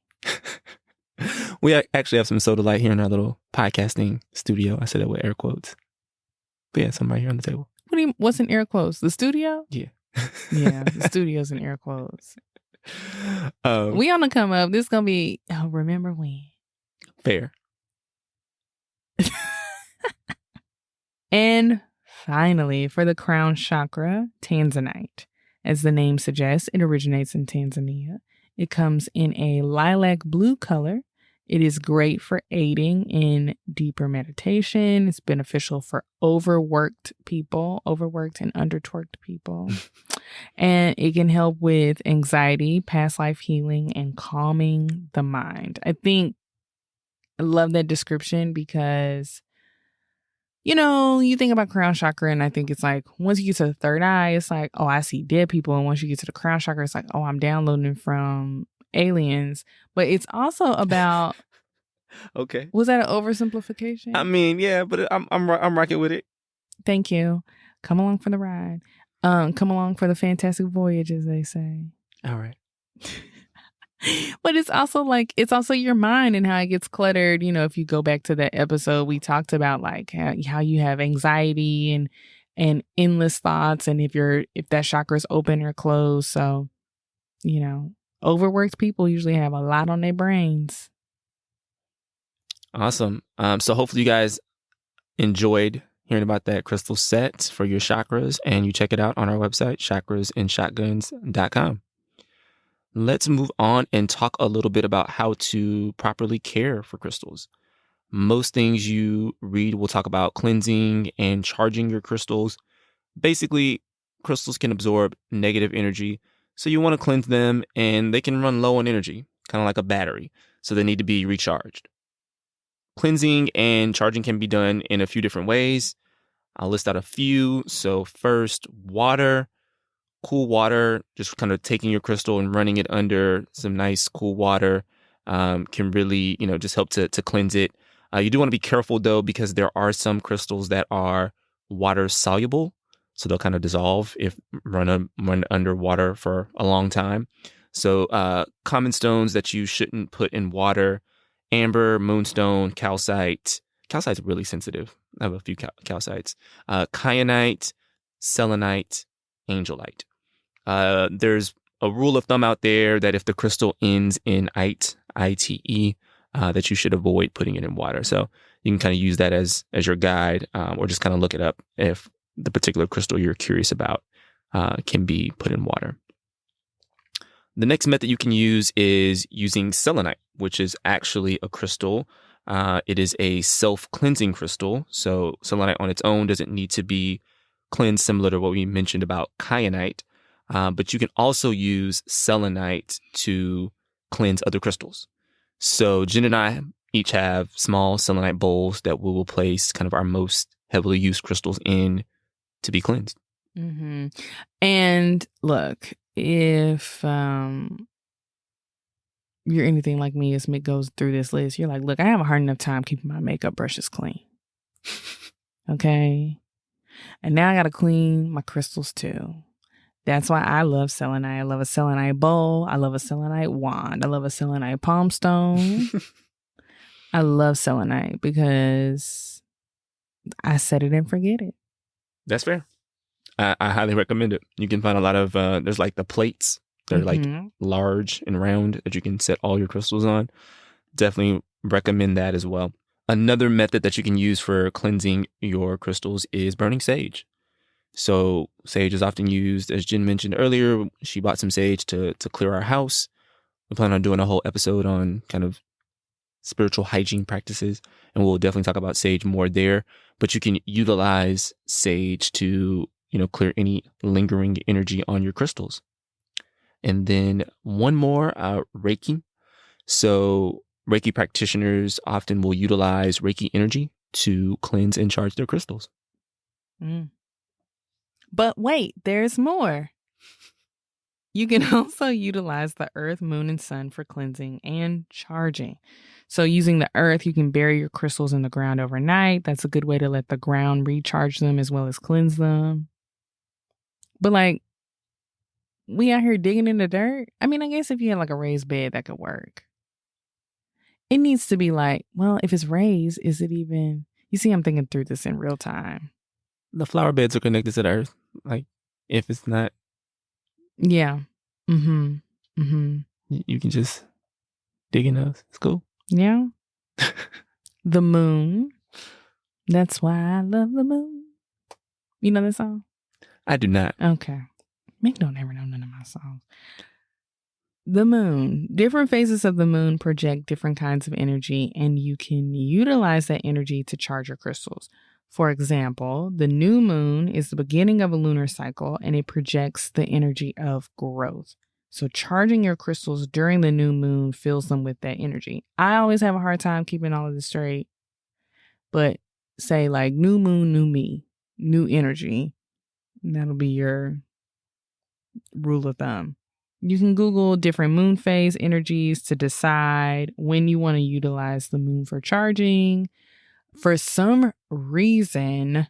We actually have some sodalite here in our little podcasting studio. I said that with air quotes. But yeah, somebody here on the table. What's in air quotes? The studio? Yeah. Yeah, the studio's in air quotes. We on the come up. This is going to be, remember when? Fair. And finally, for the crown chakra, Tanzanite. As the name suggests, it originates in Tanzania. It comes in a lilac blue color. It is great for aiding in deeper meditation. It's beneficial for overworked and undertworked people. And it can help with anxiety, past life healing, and calming the mind. I love that description because, you think about crown chakra and I think it's like, once you get to the third eye, it's like, oh, I see dead people. And once you get to the crown chakra, it's like, oh, I'm downloading from aliens. But it's also about... Okay. Was that an oversimplification? I mean, yeah, but I'm rocking with it. Thank you. Come along for the ride. Come along for the fantastic voyage, as they say. All right. But it's also your mind and how it gets cluttered. If you go back to that episode, we talked about like how you have anxiety and endless thoughts, and if that chakra is open or closed. So, overworked people usually have a lot on their brains. Awesome. So hopefully you guys enjoyed hearing about that crystal set for your chakras, and you check it out on our website, chakrasandshotguns.com. Let's move on and talk a little bit about how to properly care for crystals. Most things you read will talk about cleansing and charging your crystals. Basically, crystals can absorb negative energy, so you want to cleanse them, and they can run low on energy, kind of like a battery, so they need to be recharged. Cleansing and charging can be done in a few different ways. I'll list out a few. So first, water. Cool water, just kind of taking your crystal and running it under some nice cool water can really, just help to cleanse it. You do want to be careful though, because there are some crystals that are water soluble. So they'll kind of dissolve if run under water for a long time. So common stones that you shouldn't put in water: amber, moonstone, calcite. Calcite's really sensitive. I have a few calcites. Kyanite, selenite, angelite. There's a rule of thumb out there that if the crystal ends in ite, I-T-E, that you should avoid putting it in water. So you can kind of use that as your guide, or just kind of look it up if the particular crystal you're curious about can be put in water. The next method you can use is using selenite, which is actually a crystal. It is a self-cleansing crystal. So selenite on its own doesn't need to be cleansed, similar to what we mentioned about kyanite. But you can also use selenite to cleanse other crystals. So Jen and I each have small selenite bowls that we will place kind of our most heavily used crystals in to be cleansed. Mm-hmm. And look, if you're anything like me, as Mik goes through this list, you're like, look, I have a hard enough time keeping my makeup brushes clean. Okay? And now I got to clean my crystals too. That's why I love selenite. I love a selenite bowl. I love a selenite wand. I love a selenite palm stone. I love selenite because I set it and forget it. That's fair. I highly recommend it. You can find a lot of, there's like the plates. They're like large and round that you can set all your crystals on. Definitely recommend that as well. Another method that you can use for cleansing your crystals is burning sage. So sage is often used, as Jen mentioned earlier. She bought some sage to clear our house. We plan on doing a whole episode on kind of spiritual hygiene practices, and we'll definitely talk about sage more there. But you can utilize sage to, clear any lingering energy on your crystals. And then one more, Reiki. So Reiki practitioners often will utilize Reiki energy to cleanse and charge their crystals. Mm. But wait, there's more. You can also utilize the earth, moon, and sun for cleansing and charging. So using the earth, you can bury your crystals in the ground overnight. That's a good way to let the ground recharge them as well as cleanse them. But we out here digging in the dirt. I mean, I guess if you had like a raised bed, that could work. It needs to be if it's raised, is it even... You see, I'm thinking through this in real time. The flower beds are connected to the earth. If it's not... Yeah. Mm-hmm. Mm-hmm. You can just dig in those. It's cool. Yeah. The moon. That's why I love the moon. You know that song? I do not. Okay. Mik don't ever know none of my songs. The moon. Different phases of the moon project different kinds of energy, and you can utilize that energy to charge your crystals. For example, the new moon is the beginning of a lunar cycle, and it projects the energy of growth. So charging your crystals during the new moon fills them with that energy. I always have a hard time keeping all of this straight, but say like new moon, new me, new energy. That'll be your rule of thumb. You can Google different moon phase energies to decide when you want to utilize the moon for charging. For some reason,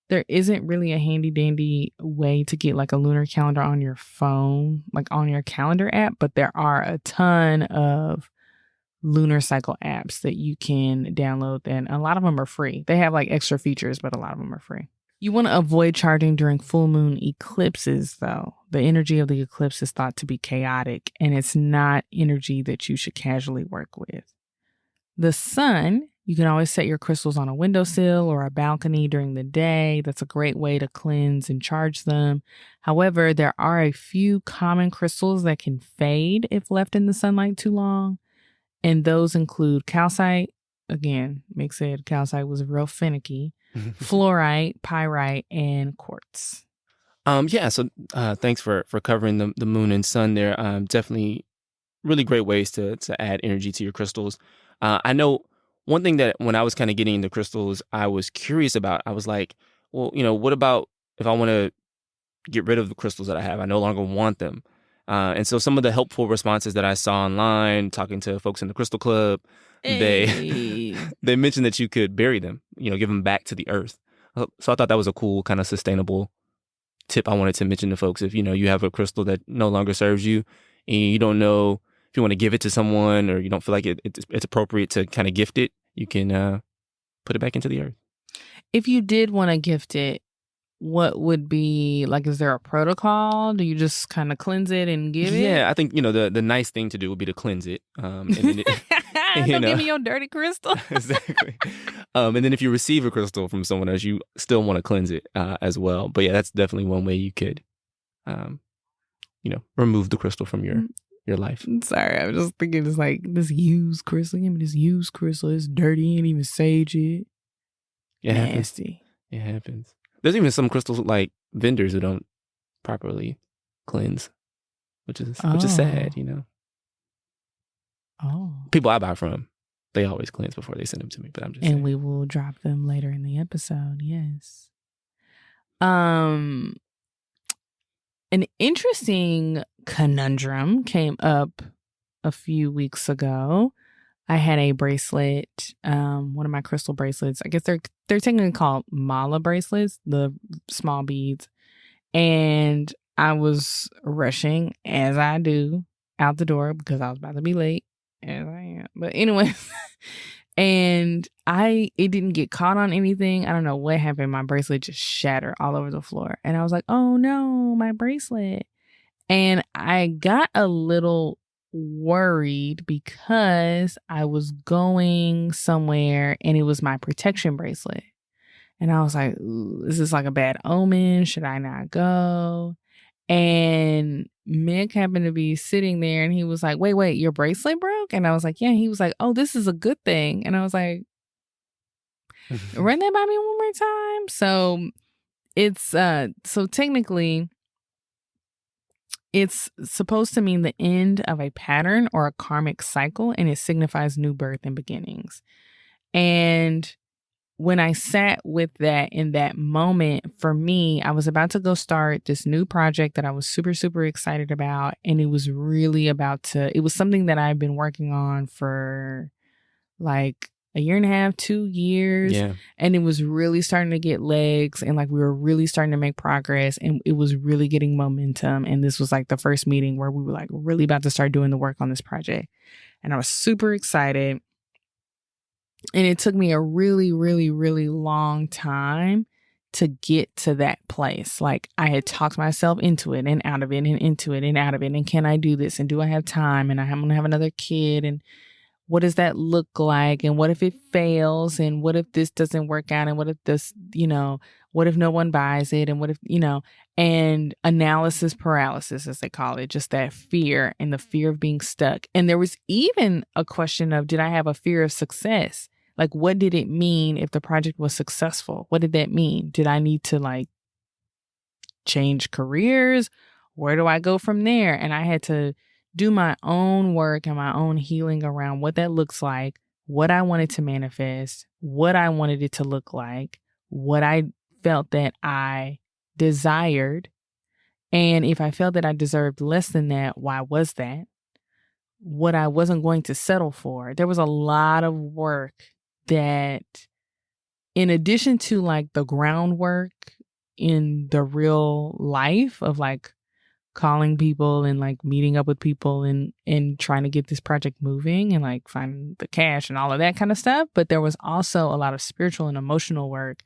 there isn't really a handy dandy way to get like a lunar calendar on your phone, like on your calendar app, but there are a ton of lunar cycle apps that you can download, and a lot of them are free. They have like extra features, but a lot of them are free. You want to avoid charging during full moon eclipses, though. The energy of the eclipse is thought to be chaotic, and it's not energy that you should casually work with. The sun, you can always set your crystals on a windowsill or a balcony during the day. That's a great way to cleanse and charge them. However, there are a few common crystals that can fade if left in the sunlight too long, and those include calcite. Again, Mik said calcite was real finicky. Fluorite, pyrite, and quartz. So thanks for covering the moon and sun there. Definitely really great ways to add energy to your crystals. I know one thing that when I was kind of getting into crystals, I was curious about. I was like, well, what about if I want to get rid of the crystals that I have? I no longer want them. And so some of the helpful responses that I saw online, talking to folks in the Crystal Club, they mentioned that you could bury them, give them back to the earth. So I thought that was a cool kind of sustainable tip I wanted to mention to folks. If, you have a crystal that no longer serves you and you don't know if you want to give it to someone or you don't feel like it's appropriate to kind of gift it, you can put it back into the earth. If you did want to gift it, what would be, like, is there a protocol? Do you just kind of cleanse it and give it? Yeah, I think, the nice thing to do would be to cleanse it. And then Don't give me your dirty crystal. Exactly. And then if you receive a crystal from someone else, you still want to cleanse it as well. But yeah, that's definitely one way you could, remove the crystal from your life. Sorry, I was just thinking it's like this used crystal. Give me this used crystal. It's dirty. Ain't even sage it. It Nasty. It happens. There's even some crystals like vendors who don't properly cleanse, which is sad, Oh. People I buy from, they always cleanse before they send them to me, but I'm just saying. We will drop them later in the episode, yes. An interesting conundrum came up a few weeks ago. I had a bracelet, one of my crystal bracelets. I guess they're technically called mala bracelets, the small beads. And I was rushing, as I do, out the door because I was about to be late, as I am. But anyway, and it didn't get caught on anything. I don't know what happened. My bracelet just shattered all over the floor. And I was like, oh no, my bracelet. And I got a little worried because I was going somewhere and it was my protection bracelet. And I was like, is this like a bad omen? Should I not go? And Mik happened to be sitting there and he was like, wait, your bracelet broke? And I was like, yeah. And he was like, oh, this is a good thing. And I was like, run that by me one more time. So it's, so technically, it's supposed to mean the end of a pattern or a karmic cycle, and it signifies new birth and beginnings. And when I sat with that in that moment, for me, I was about to go start this new project that I was super, super excited about. And it was really it was something that I've been working on for like a year and a half, 2 years. Yeah. And it was really starting to get legs, and like we were really starting to make progress, and it was really getting momentum. And this was like the first meeting where we were like really about to start doing the work on this project. And I was super excited. And it took me a really, really, really long time to get to that place. Like I had talked myself into it and out of it and into it and out of it. And can I do this? And do I have time? And I'm going to have another kid. And what does that look like? And what if it fails? And what if this doesn't work out? And what if this, what if no one buys it? And what if, and analysis paralysis, as they call it, just that fear and the fear of being stuck. And there was even a question of, did I have a fear of success? Like, what did it mean if the project was successful? What did that mean? Did I need to change careers? Where do I go from there? And I had to do my own work and my own healing around what that looks like, what I wanted to manifest, what I wanted it to look like, what I felt that I desired. And if I felt that I deserved less than that, why was that? What I wasn't going to settle for. There was a lot of work that, in addition to the groundwork in the real life of calling people and meeting up with people and trying to get this project moving and finding the cash and all of that kind of stuff. But there was also a lot of spiritual and emotional work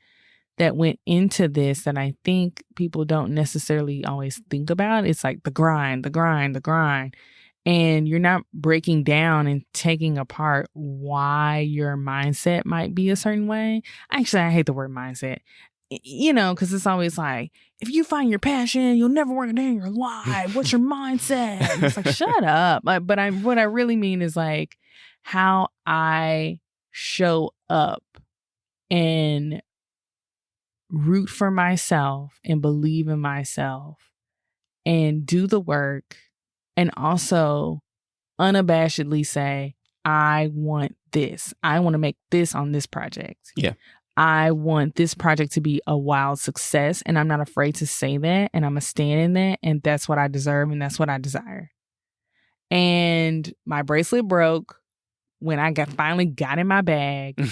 that went into this that I think people don't necessarily always think about. It's the grind, the grind, the grind. And you're not breaking down and taking apart why your mindset might be a certain way. Actually, I hate the word mindset. Because it's always if you find your passion, you'll never work a day in your life. What's your mindset? And it's shut up. But what I really mean is how I show up and root for myself and believe in myself and do the work and also unabashedly say, I want this. I want to make this on this project. Yeah. I want this project to be a wild success, and I'm not afraid to say that, and I'm going to stand in that, and that's what I deserve, and that's what I desire. And my bracelet broke when I finally got in my bag,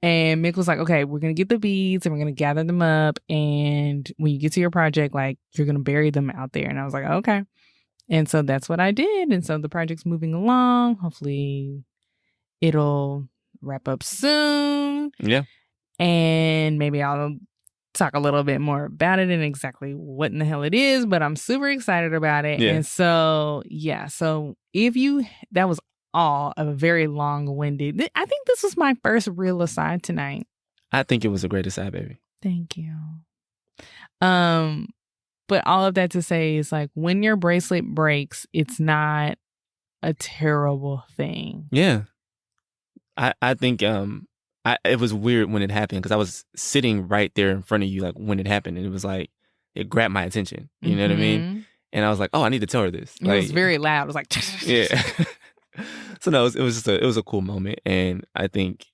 and Mik was like, okay, we're going to get the beads, and we're going to gather them up, and when you get to your project, you're going to bury them out there. And I was like, okay. And so that's what I did, and so the project's moving along. Hopefully it'll wrap up soon. Yeah. And maybe I'll talk a little bit more about it and exactly what in the hell it is, but I'm super excited about it. Yeah. And so, so that was all of a very long-winded, I think this was my first real aside tonight. I think it was a great aside, baby. Thank you. But all of that to say is when your bracelet breaks, it's not a terrible thing. Yeah. I think, it was weird when it happened because I was sitting right there in front of you when it happened, and it was it grabbed my attention. You know what I mean? And I was like, oh, I need to tell her this. It was very loud. It was yeah. So no, it was just a cool moment, and I think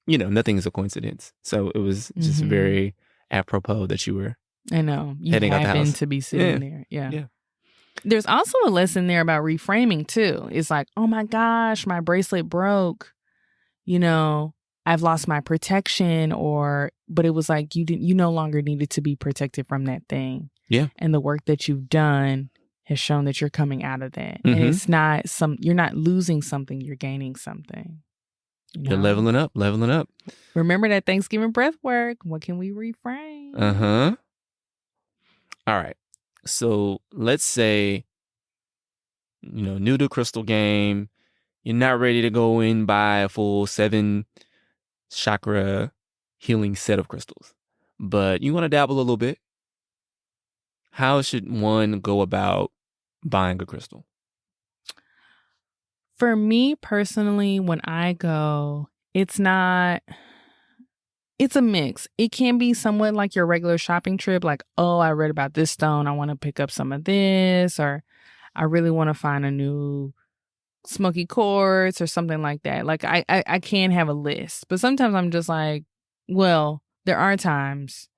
nothing is a coincidence. So it was just very apropos that you were. I know you heading out the happened house. to be sitting there. Yeah. There's also a lesson there about reframing too. It's oh my gosh, my bracelet broke. I've lost my protection, but it was you no longer needed to be protected from that thing. Yeah. And the work that you've done has shown that you're coming out of that. And it's not you're not losing something, you're gaining something. You're leveling up. Remember that Thanksgiving breath work. What can we reframe? All right. So let's say, new to crystal game, you're not ready to go in buy a full 7 chakra healing set of crystals, but you want to dabble a little bit. How should one go about buying a crystal? For me personally, when I go, it's a mix. It can be somewhat like your regular shopping trip, oh, I read about this stone, I want to pick up some of this, or I really want to find a new smoky quartz or something like that. I can have a list, but sometimes I'm just well, there are times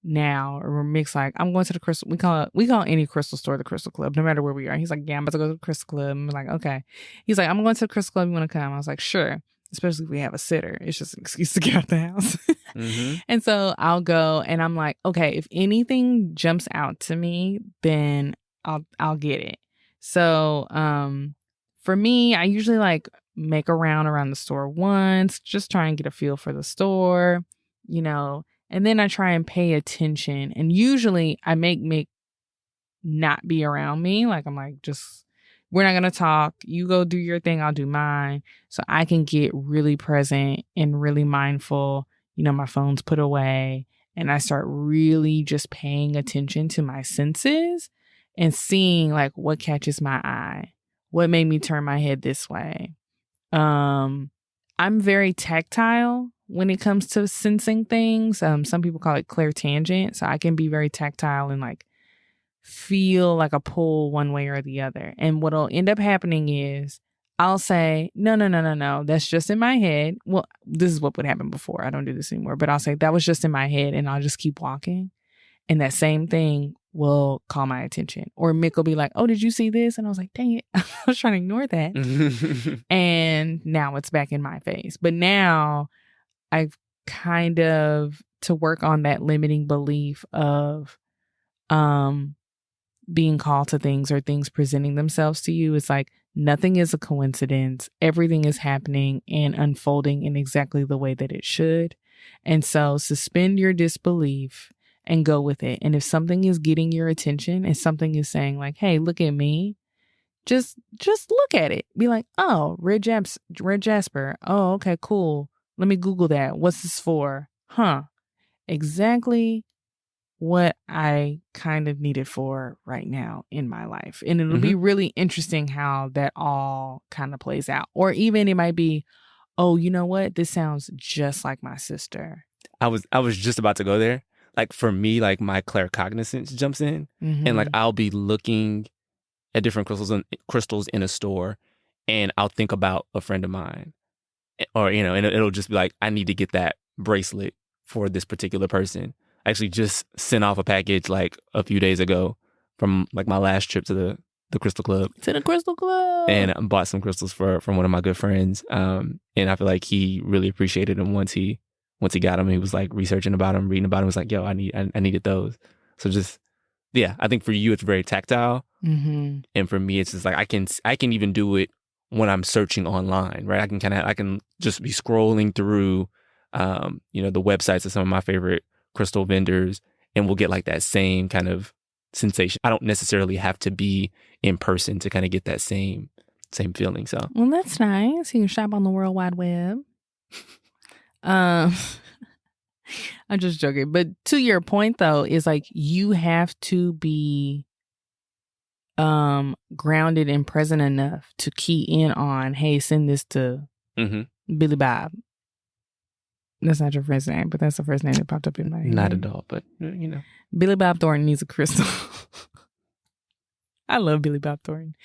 now where Mik's I'm going to the crystal. We call any crystal store the Crystal Club, no matter where we are. He's yeah, I'm about to go to the Crystal Club. I'm okay. He's I'm going to the Crystal Club. You want to come? I was sure. Especially if we have a sitter. It's just an excuse to get out the house. And so I'll go and I'm okay, if anything jumps out to me, then I'll get it. So for me, I usually make a round around the store once, just try and get a feel for the store, and then I try and pay attention. And usually I make Mik not be around me. I'm just we're not going to talk. You go do your thing. I'll do mine. So I can get really present and really mindful. You know, my phone's put away and I start really just paying attention to my senses and seeing like what catches my eye, what made me turn my head this way. I'm very tactile when it comes to sensing things. Some people call it clairtangent. So I can be very tactile and like feel like a pull one way or the other. And what'll end up happening is I'll say, no. That's just in my head. Well, this is what would happen before. I don't do this anymore. But I'll say that was just in my head and I'll just keep walking. And that same thing will call my attention. Or Mik will be like, oh, did you see this? And I was like, dang it. I was trying to ignore that. And now it's back in my face. But now I've kind of to work on that limiting belief of being called to things or things presenting themselves to you. It's like nothing is a coincidence. Everything is happening and unfolding in exactly the way that it should. And so suspend your disbelief and go with it. And if something is getting your attention and something is saying like, hey, look at me, just look at it. Be like, oh, red jasper. Oh, okay, cool. Let me Google that. What's this for? Huh. Exactly what I kind of need it for right now in my life. And it'll be really interesting how that all kind of plays out. Or even it might be, oh, you know what? This sounds just like my sister. I was just about to go there. Like for me, like my claircognizance jumps in and like I'll be looking at different crystals in a store and I'll think about a friend of mine. Or, you know, and it'll just be like, I need to get that bracelet for this particular person. I actually just sent off a package like a few days ago from like my last trip to the Crystal Club. To the Crystal Club. And I bought some crystals from one of my good friends. And I feel like he really appreciated them once he got them. He was like researching about them, reading about them. He was like, yo, I needed those. So just, yeah, I think for you, it's very tactile. And for me, it's just like, I can even do it when I'm searching online, right? I can just be scrolling through, you know, the websites of some of my favorite crystal vendors, and we'll get like that same kind of sensation. I don't necessarily have to be in person to kind of get that same feeling. So, well, that's nice. You can shop on the World Wide Web. I'm just joking, but to your point though, is like you have to be grounded and present enough to key in on, hey, send this to Billy Bob. That's not your friend's name, but that's the first name that popped up in my head. Not at all, but you know. Billy Bob Thornton needs a crystal. I love Billy Bob Thornton.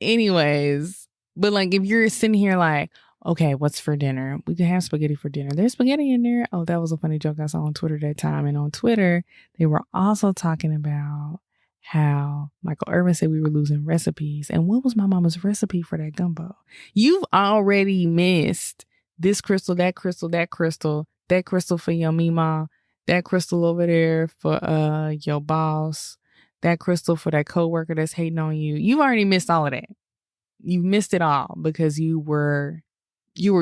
Anyways, but like if you're sitting here like, okay, what's for dinner? We can have spaghetti for dinner. There's spaghetti in there. Oh, that was a funny joke I saw on Twitter that time. And on Twitter, they were also talking about how Michael Irvin said we were losing recipes. And what was my mama's recipe for that gumbo? You've already missed this crystal, that crystal, that crystal, that crystal for your mima, that crystal over there for your boss, that crystal for that coworker that's hating on you. You've already missed all of that. You've missed it all because you were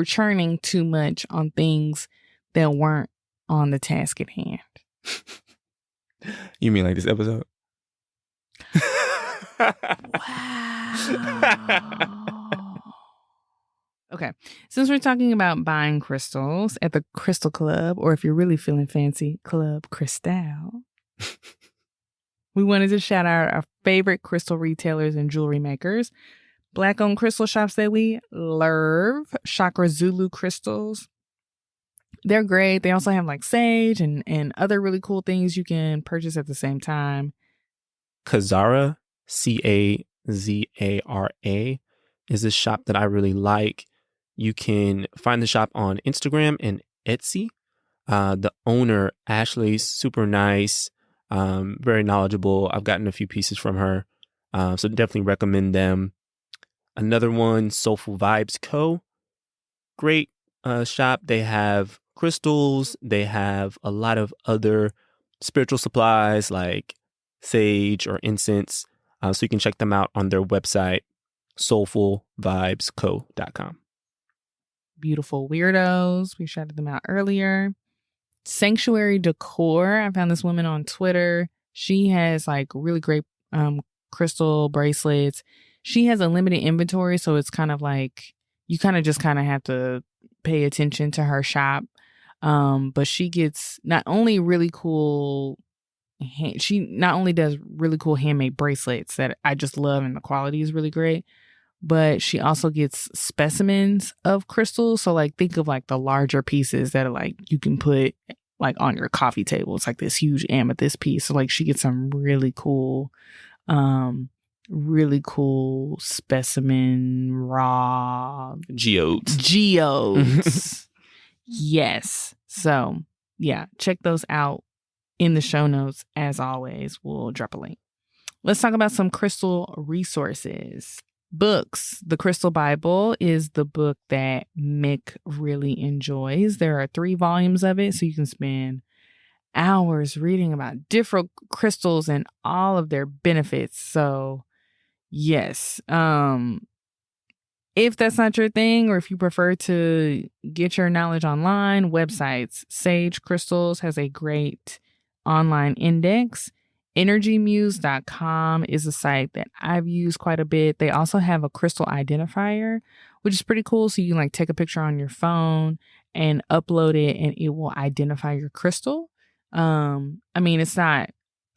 churning too much on things that weren't on the task at hand. You mean like this episode? Wow. Okay. Since we're talking about buying crystals at the Crystal Club, or if you're really feeling fancy, Club Cristal, we wanted to shout out our favorite crystal retailers and jewelry makers. Black-owned crystal shops that we love. Chakra Zulu crystals. They're great. They also have like sage and other really cool things you can purchase at the same time. Kazara, Cazara, is a shop that I really like. You can find the shop on Instagram and Etsy. The owner, Ashley, super nice, very knowledgeable. I've gotten a few pieces from her, so definitely recommend them. Another one, Soulful Vibes Co. Great shop. They have crystals. They have a lot of other spiritual supplies like sage or incense. So you can check them out on their website, soulfulvibesco.com. Beautiful Weirdos. We shouted them out earlier. Sanctuary Decor. I found this woman on Twitter. She has like really great crystal bracelets. she has a limited inventory, so it's kind of like you kind of have to pay attention to her shop. But she gets not only really cool, she not only does really cool handmade bracelets that I just love and the quality is really great, but she also gets specimens of crystals. So like think of like the larger pieces that are like you can put like on your coffee table. It's like this huge amethyst piece. So like she gets some really cool specimen raw geodes. Yes. So yeah, check those out in the show notes. As always, we'll drop a link. Let's talk about some crystal resources. Books. The Crystal Bible is the book that Mik really enjoys. There are 3 volumes of it, so you can spend hours reading about different crystals and all of their benefits. So yes, if that's not your thing, or if you prefer to get your knowledge online, websites. Sage Crystals has a great online index. EnergyMuse.com is a site that I've used quite a bit. They also have a crystal identifier, which is pretty cool. So you can like take a picture on your phone and upload it, and it will identify your crystal. I mean, it's not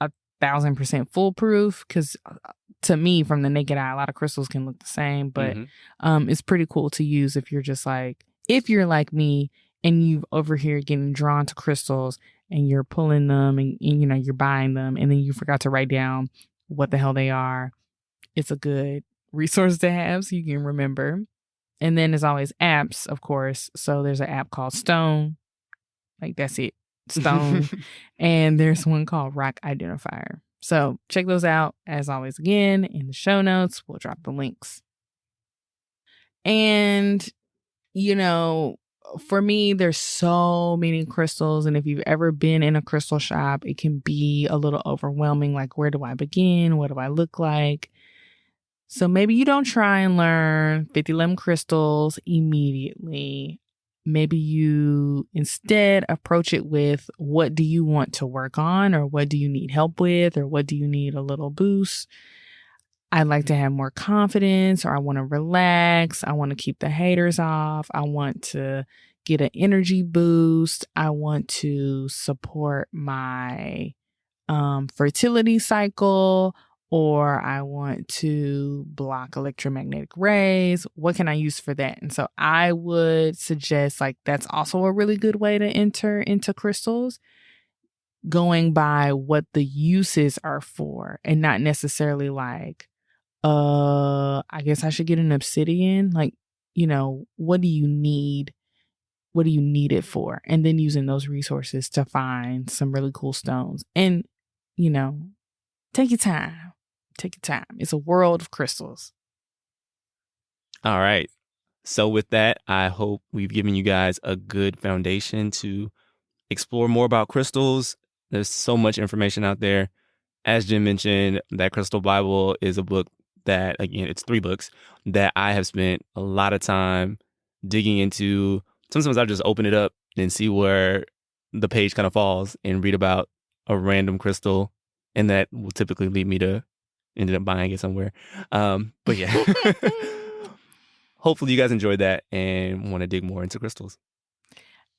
1,000% foolproof, because to me, from the naked eye, a lot of crystals can look the same, but it's pretty cool to use if you're just like, if you're like me and you've over here getting drawn to crystals and you're pulling them and you know, you're buying them and then you forgot to write down what the hell they are. It's a good resource to have so you can remember. And then as always, apps, of course. So there's an app called Stone. Like that's it. Stone. And there's one called Rock Identifier. So check those out. As always, again, in the show notes, we'll drop the links. And, you know, for me, there's so many crystals. And if you've ever been in a crystal shop, it can be a little overwhelming. Like, where do I begin? What do I look like? So maybe you don't try and learn 50 lemon crystals immediately. Maybe you instead approach it with, what do you want to work on, or what do you need help with, or what do you need a little boost? I'd like to have more confidence, or I want to relax. I want to keep the haters off. I want to get an energy boost. I want to support my fertility cycle, or I want to block electromagnetic rays. What can I use for that? And so I would suggest, like, that's also a really good way to enter into crystals, going by what the uses are for, and not necessarily like, I guess I should get an obsidian. Like, you know, what do you need? What do you need it for? And then using those resources to find some really cool stones. And, you know, take your time. Take your time. It's a world of crystals. All right. So with that, I hope we've given you guys a good foundation to explore more about crystals. There's so much information out there. As Jen mentioned, that Crystal Bible is a book that, again, it's 3 books that I have spent a lot of time digging into. Sometimes I just open it up and see where the page kind of falls and read about a random crystal, and that will typically lead me to ended up buying it somewhere. But yeah, hopefully you guys enjoyed that and want to dig more into crystals.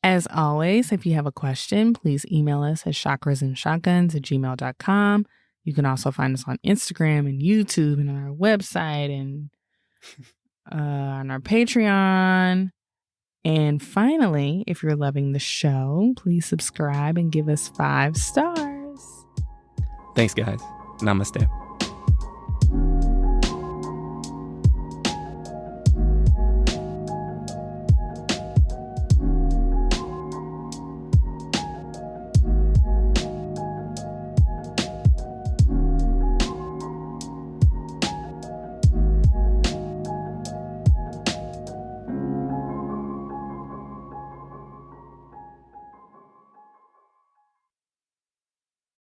As always, if you have a question, please email us at chakrasandshotguns@gmail.com. You can also find us on Instagram and YouTube and on our website and on our Patreon. And finally, if you're loving the show, please subscribe and give us 5 stars. Thanks, guys. Namaste.